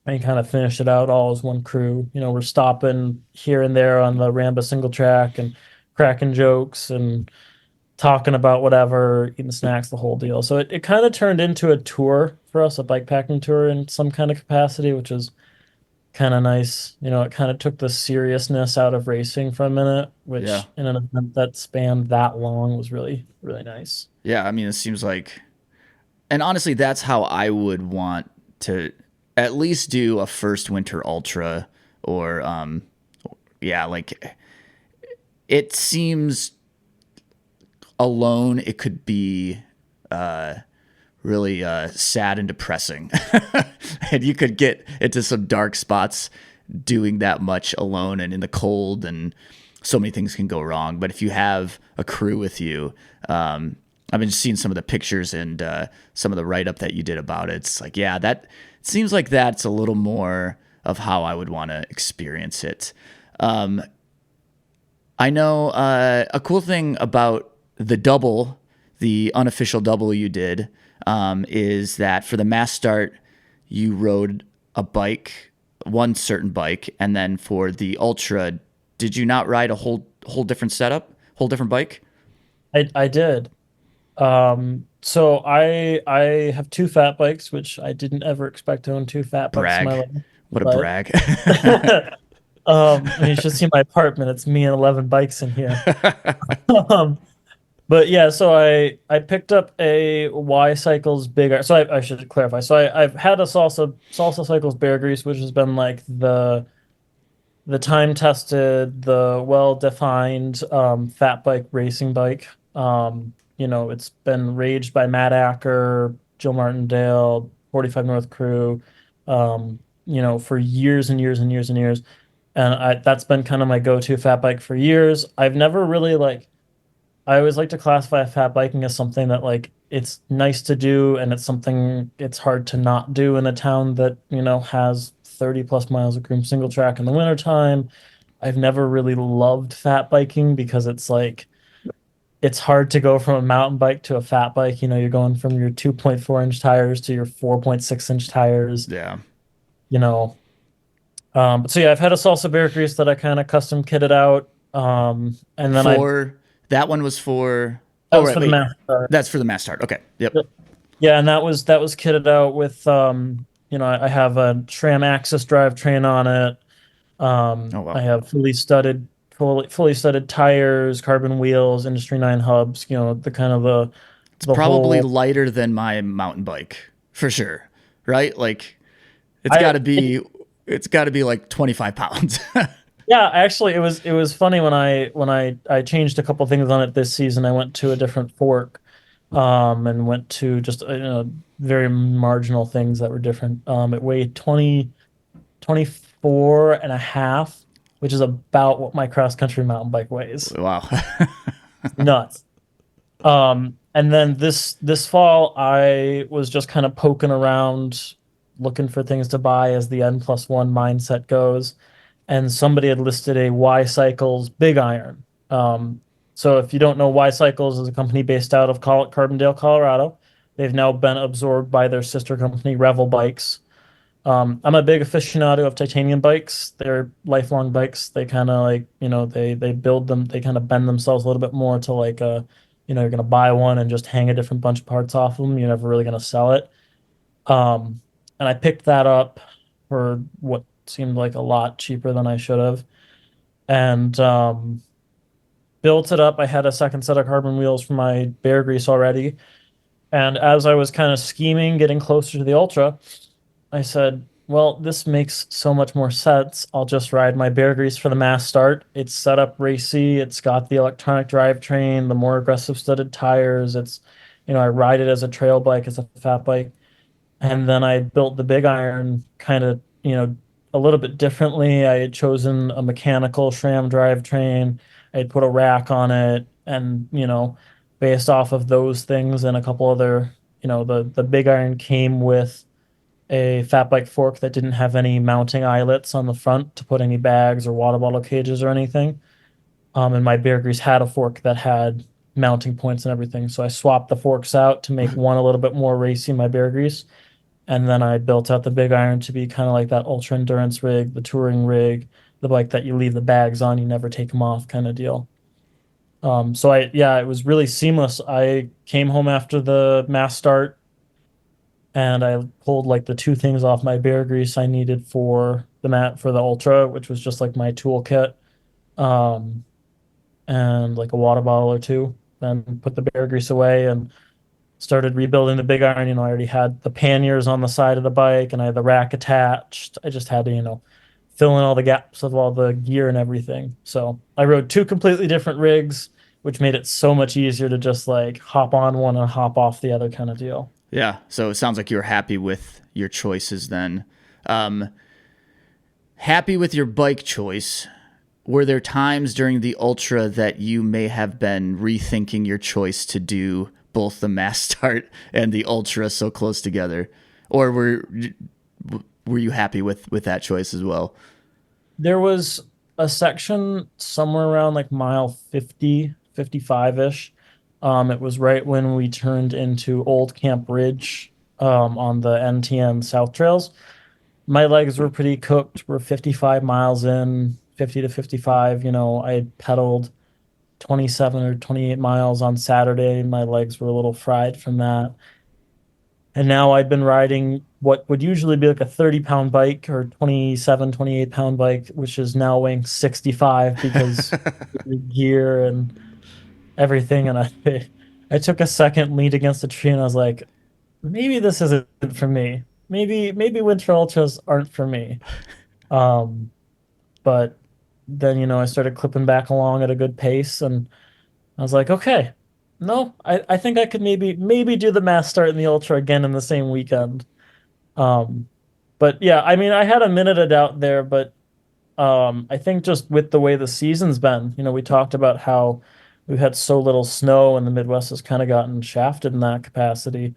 and kind of finished it out all as one crew. We're stopping here and there on the Ramba single track and cracking jokes and talking about whatever, eating snacks, the whole deal. So it kind of turned into a tour for us, a bikepacking tour in some kind of capacity, which was kind of nice. It kind of took the seriousness out of racing for a minute, Yeah. which in an event that spanned that long was really, really nice. Yeah. I mean, it seems like, and honestly, that's how I would want to at least do a first winter ultra or, yeah, like it seems alone it could be really sad and depressing. And you could get into some dark spots doing that much alone and in the cold, and so many things can go wrong. But if you have a crew with you, I've been seeing some of the pictures and some of the write up that you did about it. It's like, yeah, that it seems like that's a little more of how I would want to experience it. Um, I know a cool thing about the double, the unofficial double you did, is that for the mass start, you rode a bike, one certain bike, and then for the ultra, did you not ride a whole different setup, whole different bike? I did. So I have two fat bikes, which I didn't ever expect to own two fat bikes in my Brag. life. What a But brag. I mean, you should see my apartment. It's me and 11 bikes in here. Um, but yeah, so I picked up a Y Cycles Big R. So I should clarify. So I've had a Salsa Cycles Bear Grease, which has been like the time tested, the well defined fat bike racing bike. It's been raged by Matt Acker, Jill Martindale, 45 North Crew. for years and years and years and years. And that's been kind of my go-to fat bike for years. I've never really like I always like to classify fat biking as something that like it's nice to do and it's something it's hard to not do in a town that, has 30 plus miles of groomed single track in the wintertime. I've never really loved fat biking because it's like it's hard to go from a mountain bike to a fat bike. You're going from your 2.4-inch tires to your 4.6-inch tires, Yeah. you know. But so yeah, I've had a salsa bear grease that I kind of custom kitted out. And then I For that one was for. that Oh was right, for the wait. math. That's for the mass start. Okay. Yep. Yeah, and that was kitted out with I have a SRAM Axis drivetrain on it. Oh I wow. have fully studded tires, carbon wheels, Industry 9 hubs, the kind of It's the probably whole lighter than my mountain bike for sure. Right? Like it's got I to be. It's got to be like 25 pounds. yeah, actually it was funny when I changed a couple things on it this season. I went to a different fork and went to just very marginal things that were different. It weighed 24 and a half, which is about what my cross country mountain bike weighs. Wow. It's nuts. And then this fall, I was just kind of poking around, looking for things to buy as the N+1 mindset goes. And somebody had listed a Y Cycles Big Iron. So if you don't know, Y Cycles is a company based out of Carbondale, Colorado. They've now been absorbed by their sister company, Revel Bikes. I'm a big aficionado of titanium bikes. They're lifelong bikes. They kind of like, they build them, they kind of bend themselves a little bit more to like you're gonna buy one and just hang a different bunch of parts off them. You're never really gonna sell it. Um, and I picked that up for what seemed like a lot cheaper than I should have. And built it up. I had a second set of carbon wheels for my bear grease already. And as I was kind of scheming, getting closer to the Ultra, I said, well, this makes so much more sense. I'll just ride my Bear Grease for the mass start. It's set up racy. It's got the electronic drivetrain, the more aggressive studded tires. I ride it as a trail bike, as a fat bike. And then I built the Big Iron kind of, a little bit differently. I had chosen a mechanical SRAM drivetrain. I had put a rack on it. And, based off of those things and a couple other, the Big Iron came with a fat bike fork that didn't have any mounting eyelets on the front to put any bags or water bottle cages or anything. And my Bear Grease had a fork that had mounting points and everything. So I swapped the forks out to make one a little bit more racy, my Bear Grease. And then I built out the Big Iron to be kind of like that ultra endurance rig, the touring rig, the bike that you leave the bags on, you never take them off kind of deal. Yeah, it was really seamless. I came home after the mass start and I pulled like the two things off my bear grease I needed for the mat for the Ultra, which was just like my toolkit, um, and like a water bottle or two. Then put the bear grease away and started rebuilding the big iron. I already had the panniers on the side of the bike and I had the rack attached. I just had to, fill in all the gaps of all the gear and everything. So I rode two completely different rigs, which made it so much easier to just like hop on one and hop off the other kind of deal. Yeah. So it sounds like you're happy with your choices then. Um, Happy with your bike choice. Were there times during the Ultra that you may have been rethinking your choice to do both the mass start and the Ultra so close together? Or were you happy with that choice as well? There was a section somewhere around like mile 50, 55-ish. It was right when we turned into Old Camp Ridge on the NTN South Trails. My legs were pretty cooked. We're 55 miles in, 50 to 55. I had pedaled 27 or 28 miles on Saturday. My legs were a little fried from that. And now I'd been riding what would usually be like a 30-pound bike or 27, 28-pound bike, which is now weighing 65 because the gear and everything. And I took a second, leaned against the tree, and I was like, maybe this isn't for me. Maybe winter ultras aren't for me. Um, but then, I started clipping back along at a good pace and I was like, okay, no, I think I could maybe do the mass start in the ultra again in the same weekend. Um, But yeah, I mean, I had a minute of doubt there, but I think just with the way the season's been, we talked about how we've had so little snow and the Midwest has kind of gotten shafted in that capacity.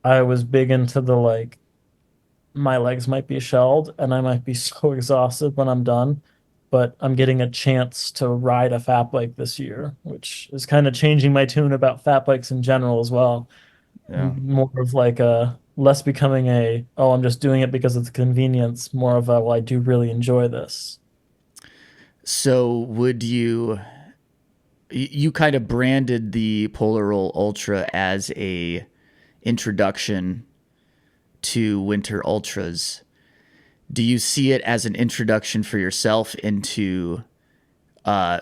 I was big into the like my legs might be shelled and I might be so exhausted when I'm done, but I'm getting a chance to ride a fat bike this year, which is kind of changing my tune about fat bikes in general as well. Yeah. More of like a less becoming a, oh, I'm just doing it because it's convenience, more of a, well, I do really enjoy this. So would you kind of branded the Polar Roll Ultra as a introduction to winter ultras? Do you see it as an introduction for yourself into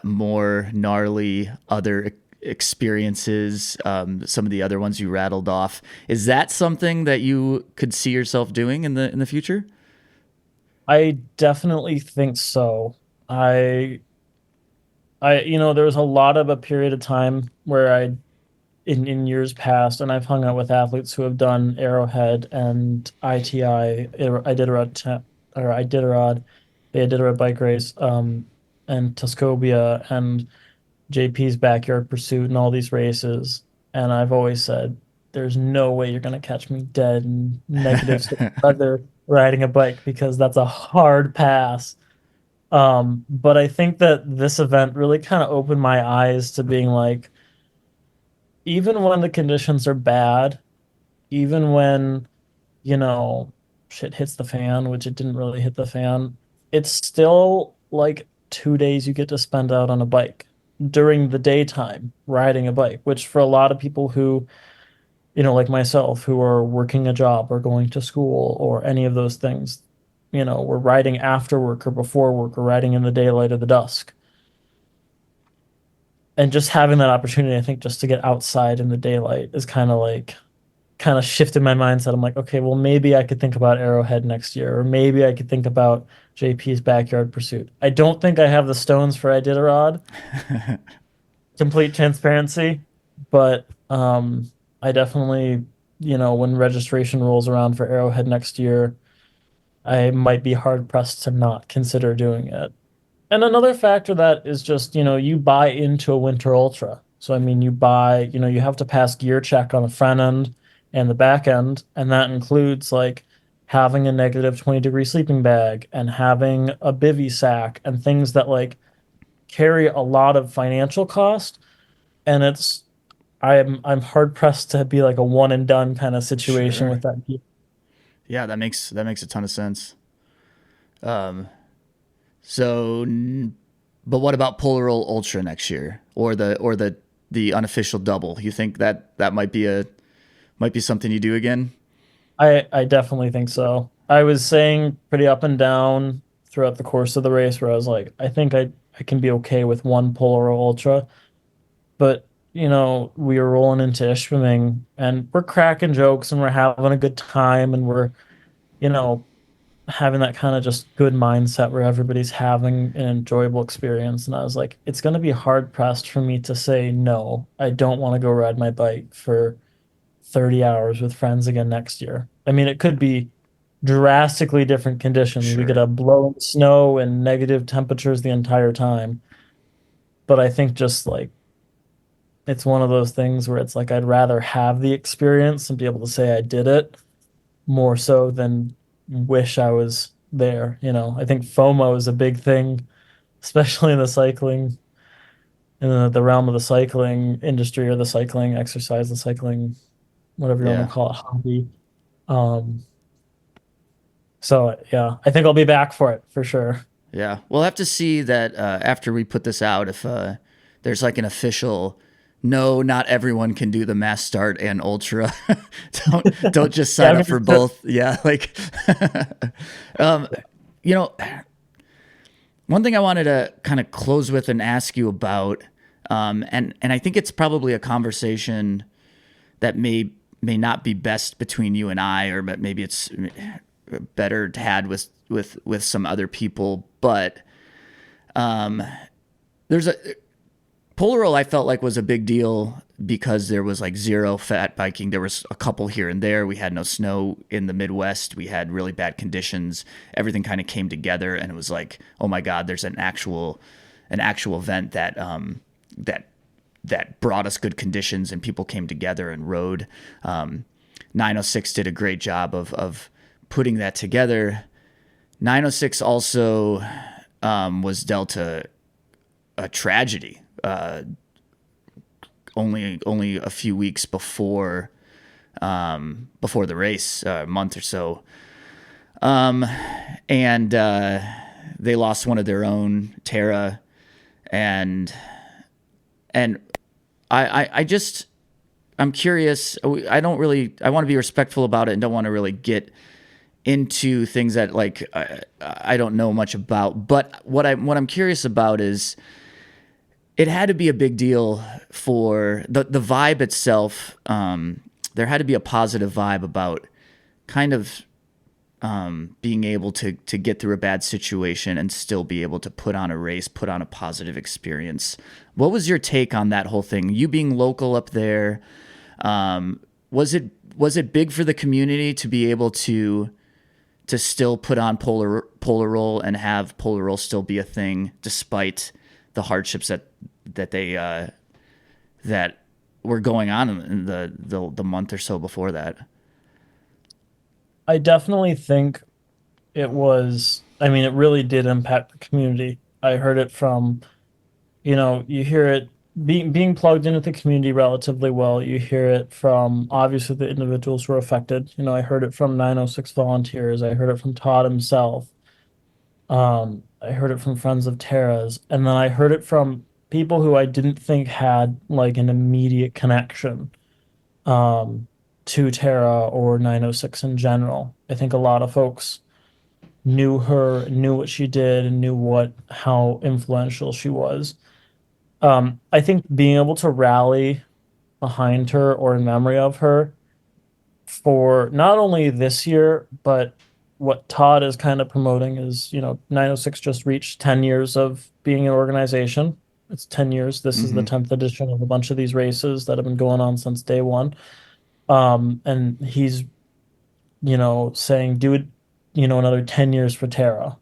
more gnarly other experiences, some of the other ones you rattled off? Is that something that you could see yourself doing in the future? I definitely think so. I there was a lot of a period of time where in years past, and I've hung out with athletes who have done Arrowhead and ITI, or Iditarod, the Iditarod bike race, and Tuscobia and JP's Backyard Pursuit and all these races. And I've always said, there's no way you're going to catch me dead in negative weather riding a bike because that's a hard pass. But I think that this event really kind of opened my eyes to being like, even when the conditions are bad, even when, you know, shit hits the fan, which it didn't really hit the fan, it's still like 2 days you get to spend out on a bike during the daytime riding a bike, which for a lot of people who, like myself, who are working a job or going to school or any of those things, we're riding after work or before work or riding in the daylight or the dusk. And just having that opportunity, I think, just to get outside in the daylight is kind of shifted my mindset. I'm like, okay, well, maybe I could think about Arrowhead next year, or maybe I could think about JP's Backyard Pursuit. I don't think I have the stones for Iditarod, complete transparency, but I definitely, when registration rolls around for Arrowhead next year, I might be hard pressed to not consider doing it. And another factor that is just, you buy into a winter ultra. So I mean, you have to pass gear check on the front end and the back end, and that includes like having a negative 20-degree sleeping bag and having a bivy sack and things that like carry a lot of financial cost. And I'm hard pressed to be like a one and done kind of situation Sure. with that gear. Yeah, that makes a ton of sense. So, but what about Polar Roll Ultra next year, or the unofficial double? You think that might be something you do again? I definitely think so. I was saying pretty up and down throughout the course of the race where I was like, I think I can be okay with one Polar Ultra. But, we were rolling into Ishpeming and we're cracking jokes and we're having a good time and we're, you know, having that kind of just good mindset where everybody's having an enjoyable experience. And I was like, it's going to be hard pressed for me to say no. I don't want to go ride my bike for 30 hours with friends again next year. I mean, it could be drastically different conditions. We could Sure. have blowing snow and negative temperatures the entire time. But I think just like it's one of those things where it's like I'd rather have the experience and be able to say I did it more so than wish I was there. I think FOMO is a big thing, especially in the realm of the cycling industry or the cycling exercise, the cycling, whatever you want Yeah. to call it, hobby. Um, so yeah, I think I'll be back for it for sure. Yeah. We'll have to see that after we put this out if there's like an official. No, not everyone can do the mass start and ultra. Don't just Yeah, sign up for both. Yeah, like um, you know, one thing I wanted to kind of close with and ask you about, and I think it's probably a conversation that may not be best between you and I, or but maybe it's better had with some other people. But there's a Polaroid I felt like was a big deal because there was like zero fat biking. There was a couple here and there. We had no snow in the Midwest. We had really bad conditions. Everything kind of came together, and it was like, oh my God, there's an actual event that brought us good conditions, and people came together and rode. 906 did a great job of putting that together. 906 also was dealt a tragedy only a few weeks before the race, a month or so, and they lost one of their own, Tara, and and I just I'm curious. I don't really. I want to be respectful about it and don't want to really get into things that like I don't know much about. But what I'm curious about is it had to be a big deal for the vibe itself. There had to be a positive vibe about kind of being able to get through a bad situation and still be able to put on a race, put on a positive experience. What was your take on that whole thing? You being local up there, was it big for the community to be able to still put on Polar and have Polar still be a thing despite the hardships that were going on in the month or so before that? I definitely think I mean, it really did impact the community. I heard it from, you hear it being plugged into the community relatively well. You hear it from obviously the individuals who are affected. I heard it from 906 volunteers. I heard it from Todd himself. I heard it from friends of Tara's, and then I heard it from people who I didn't think had like an immediate connection um, to Tara or 906 in general. I think a lot of folks knew her, knew what she did, and knew how influential she was. I think being able to rally behind her or in memory of her for not only this year, but what Todd is kind of promoting is, 906 just reached 10 years of being an organization. It's 10 years. This is the Mm-hmm. 10th edition of a bunch of these races that have been going on since day one. And he's, saying do it, another 10 years for Tara,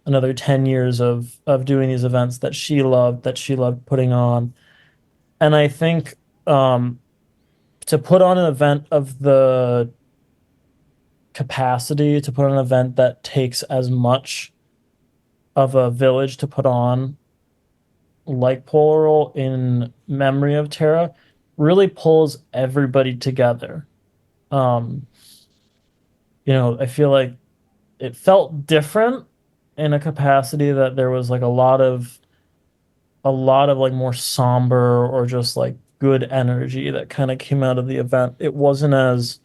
another 10 years of doing these events that she loved putting on. And I think to put on an event of the capacity, to put on an event that takes as much of a village to put on, like Polaroid in memory of Tara, really pulls everybody together. Um, I feel like it felt different in a capacity that there was like a lot of like more somber or just like good energy that kind of came out of the event. It wasn't as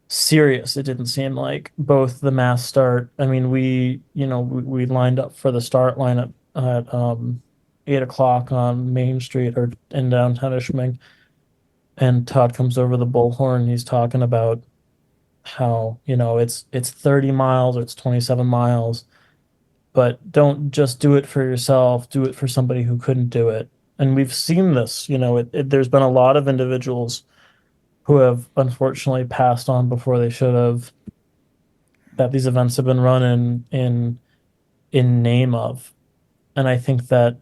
serious. It didn't seem like both the mass start. I mean, we lined up for the start line at 8 o'clock on Main Street or in downtown Ishpeming, and Todd comes over the bullhorn. He's talking about how, it's 30 miles or it's 27 miles, but don't just do it for yourself, do it for somebody who couldn't do it. And we've seen this, there's been a lot of individuals who have unfortunately passed on before they should have, that these events have been run in name of. And I think that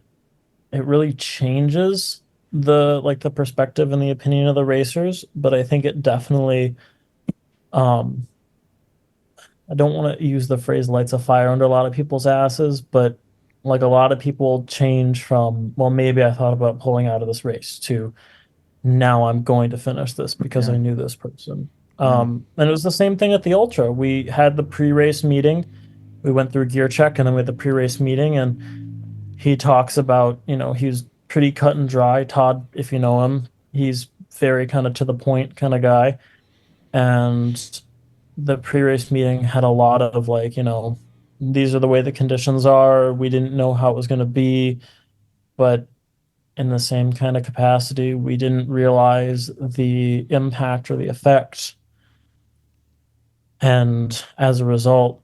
it really changes the perspective and the opinion of the racers, but I think it definitely um I don't want to use the phrase lights a fire under a lot of people's asses, but like a lot of people change from, well, maybe I thought about pulling out of this race to now I'm going to finish this because Yeah. I knew this person. Yeah. And it was the same thing at the Ultra. We had the pre-race meeting. We went through gear check and then we had the pre-race meeting, and he talks about, he's pretty cut and dry. Todd, if you know him, he's very kind of to the point kind of guy. And the pre-race meeting had a lot of like, these are the way the conditions are. We didn't know how it was going to be, but in the same kind of capacity, we didn't realize the impact or the effect. And as a result,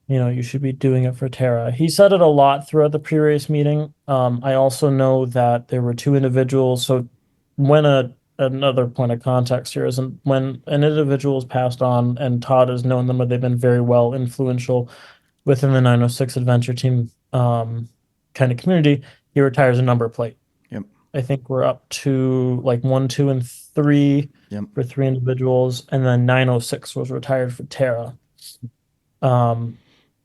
You should be doing it for Tara. He said it a lot throughout the pre-race meeting. I also know that there were two individuals. So when another point of context here is when an individual is passed on and Todd has known them, or they've been very well influential within the 906 Adventure Team kind of community, he retires a number plate. Yep. I think we're up to like one, two, and three Yep. for three individuals, and then 906 was retired for Tara. Um,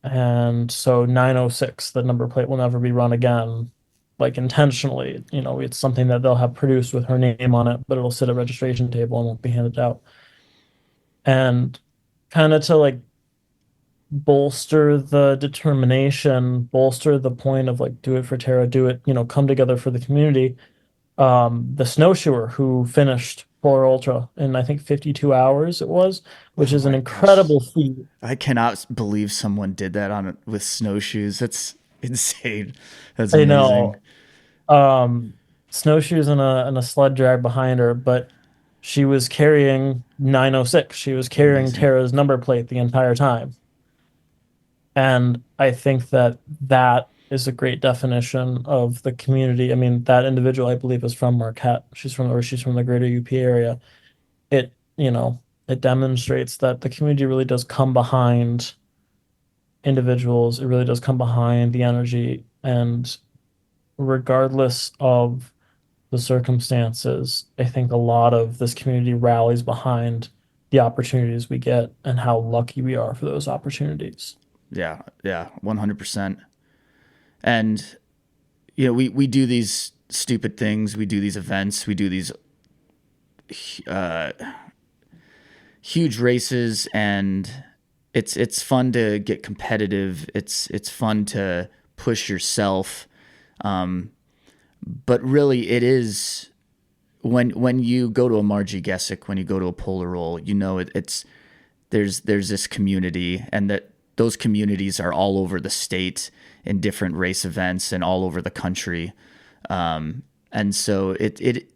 and so 906, the number plate will never be run again, like intentionally. It's something that they'll have produced with her name on it, but it'll sit at registration table and won't be handed out. And kind of to like bolster the determination, bolster the point of like do it for Tara, do it, come together for the community. The snowshoer who finished Polar Ultra in I think 52 hours it was, which Oh is an my gosh. incredible feat. I cannot believe someone did that on with snowshoes. That's insane. That's I amazing. know. Snowshoes and a sled drag behind her, but she was carrying 906. She was carrying Amazing. Tara's number plate the entire time. And I think that that is a great definition of the community. I mean, that individual, I believe, is from Marquette. She's from the greater UP area. It, you know, it demonstrates that the community really does come behind individuals. It really does come behind the energy. And regardless of the circumstances, I think a lot of this community rallies behind the opportunities we get and how lucky we are for those opportunities. Yeah, yeah, 100%. And we do these stupid things. We do these events. We do these uh, huge races, and it's fun to get competitive. It's fun to push yourself. Um, but really, it is when you go to a Margie Gessick, when you go to a Polar Roll, it's there's this community, and that those communities are all over the state in different race events and all over the country. And so it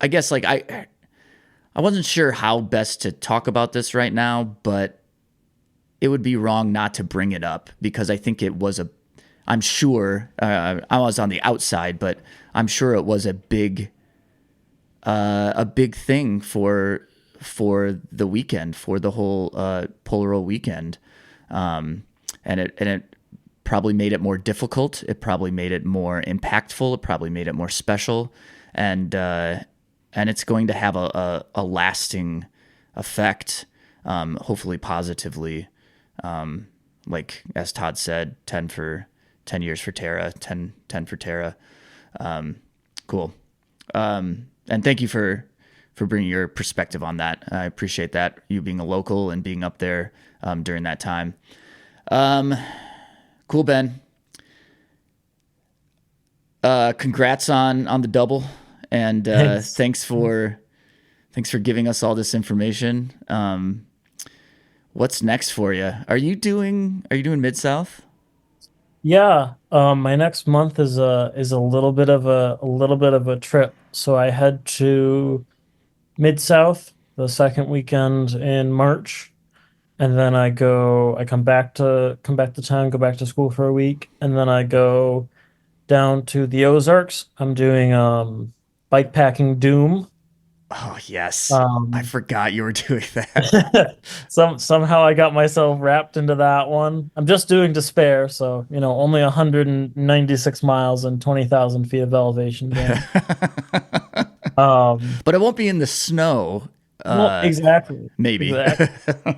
I guess like I wasn't sure how best to talk about this right now, but it would be wrong not to bring it up because I think it was I'm sure I was on the outside, but I'm sure it was a big thing for the weekend, for the whole Polar weekend, and it probably made it more difficult. It probably made it more impactful. It probably made it more special, and it's going to have a lasting effect, hopefully positively. Like as Todd said, 10 years for Tara, 10 for Tara. Cool. And thank you for bringing your perspective on that. I appreciate that, you being a local and being up there during that time. Cool, Ben. Congrats on the double, and Thanks. thanks for giving us all this information. What's next for you? Are you doing Mid South? Yeah, my next month is a little bit of a trip. So I head to Mid-South the second weekend in March, and then I come back to town, go back to school for a week, and then I go down to the Ozarks. I'm doing bike packing Doom. Oh yes, I Um forgot you were doing that. somehow I got myself wrapped into that one. I'm just doing Despair, so only 196 miles and 20,000 feet of elevation gain. Um, But it won't be in the snow. well, Uh, exactly, maybe. exactly.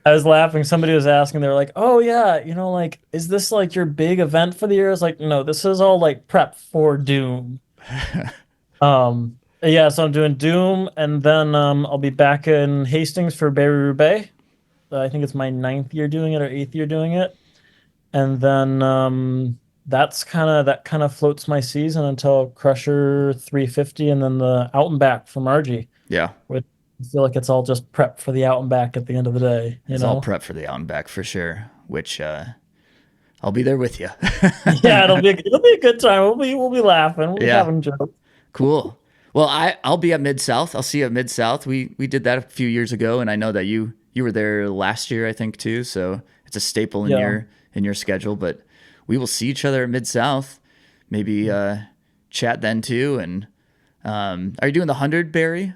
I was laughing. Somebody was asking, they were like, "Oh yeah, like, is this like your big event for the year?" I was like, "No, this is all like prep for Doom." Yeah, so I'm doing Doom, and then I'll be back in Hastings for Barry Roubaix. I think it's my ninth year doing it or eighth year doing it. And then that kind of floats my season until Crusher 350 and then the out and back from RG, Yeah, which I feel like it's all just prep for the out and back at the end of the day, you it's all know? prep for the out and back for sure. Which I'll be there with you. Yeah, it'll be a good time. We'll be laughing. We'll be Yeah, having jokes. cool. Well, I'll be at Mid South. I'll see you at Mid South. We did that a few years ago, and I know that you were there last year, I think too. So it's a staple Yeah. in your schedule. But we will see each other at Mid-South. Maybe chat then too. And are you doing the 100, Barry?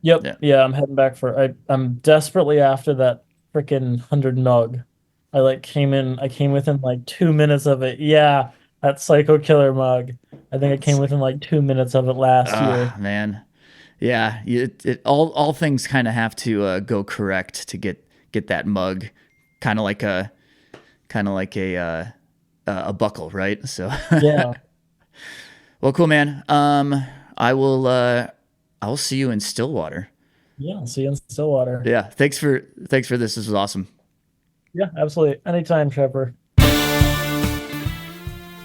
Yep. Yeah. Yeah, I'm heading back for I'm desperately after that freaking 100 nug. I came within like 2 minutes of it. Yeah, that Psycho Killer mug. I think I came within like 2 minutes of it last Ah, year. man. Yeah, all things kind of have to go correct to get that mug, kind of like a a buckle, right? So, Yeah. well, cool, man. I will see you in Stillwater. Yeah, see you in Stillwater. Yeah, thanks for this. This was awesome. Yeah, absolutely. Anytime, Trevor.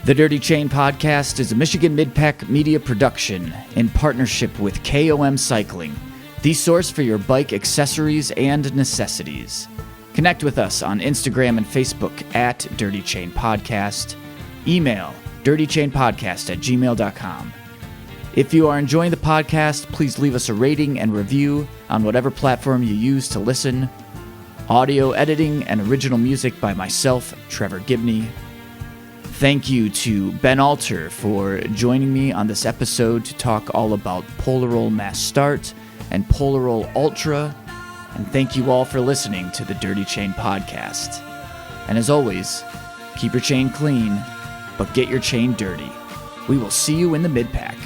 The Dirty Chain Podcast is a Michigan Midpack media production in partnership with KOM Cycling, the source for your bike accessories and necessities. Connect with us on Instagram and Facebook at Dirty Chain Podcast. Email dirtychainpodcast@gmail.com. If you are enjoying the podcast, please leave us a rating and review on whatever platform you use to listen. Audio editing and original music by myself, Trevor Gibney. Thank you to Ben Alter for joining me on this episode to talk all about Polarol Mass Start and Polarol Ultra. And thank you all for listening to the Dirty Chain Podcast. And as always, keep your chain clean, but get your chain dirty. We will see you in the mid-pack.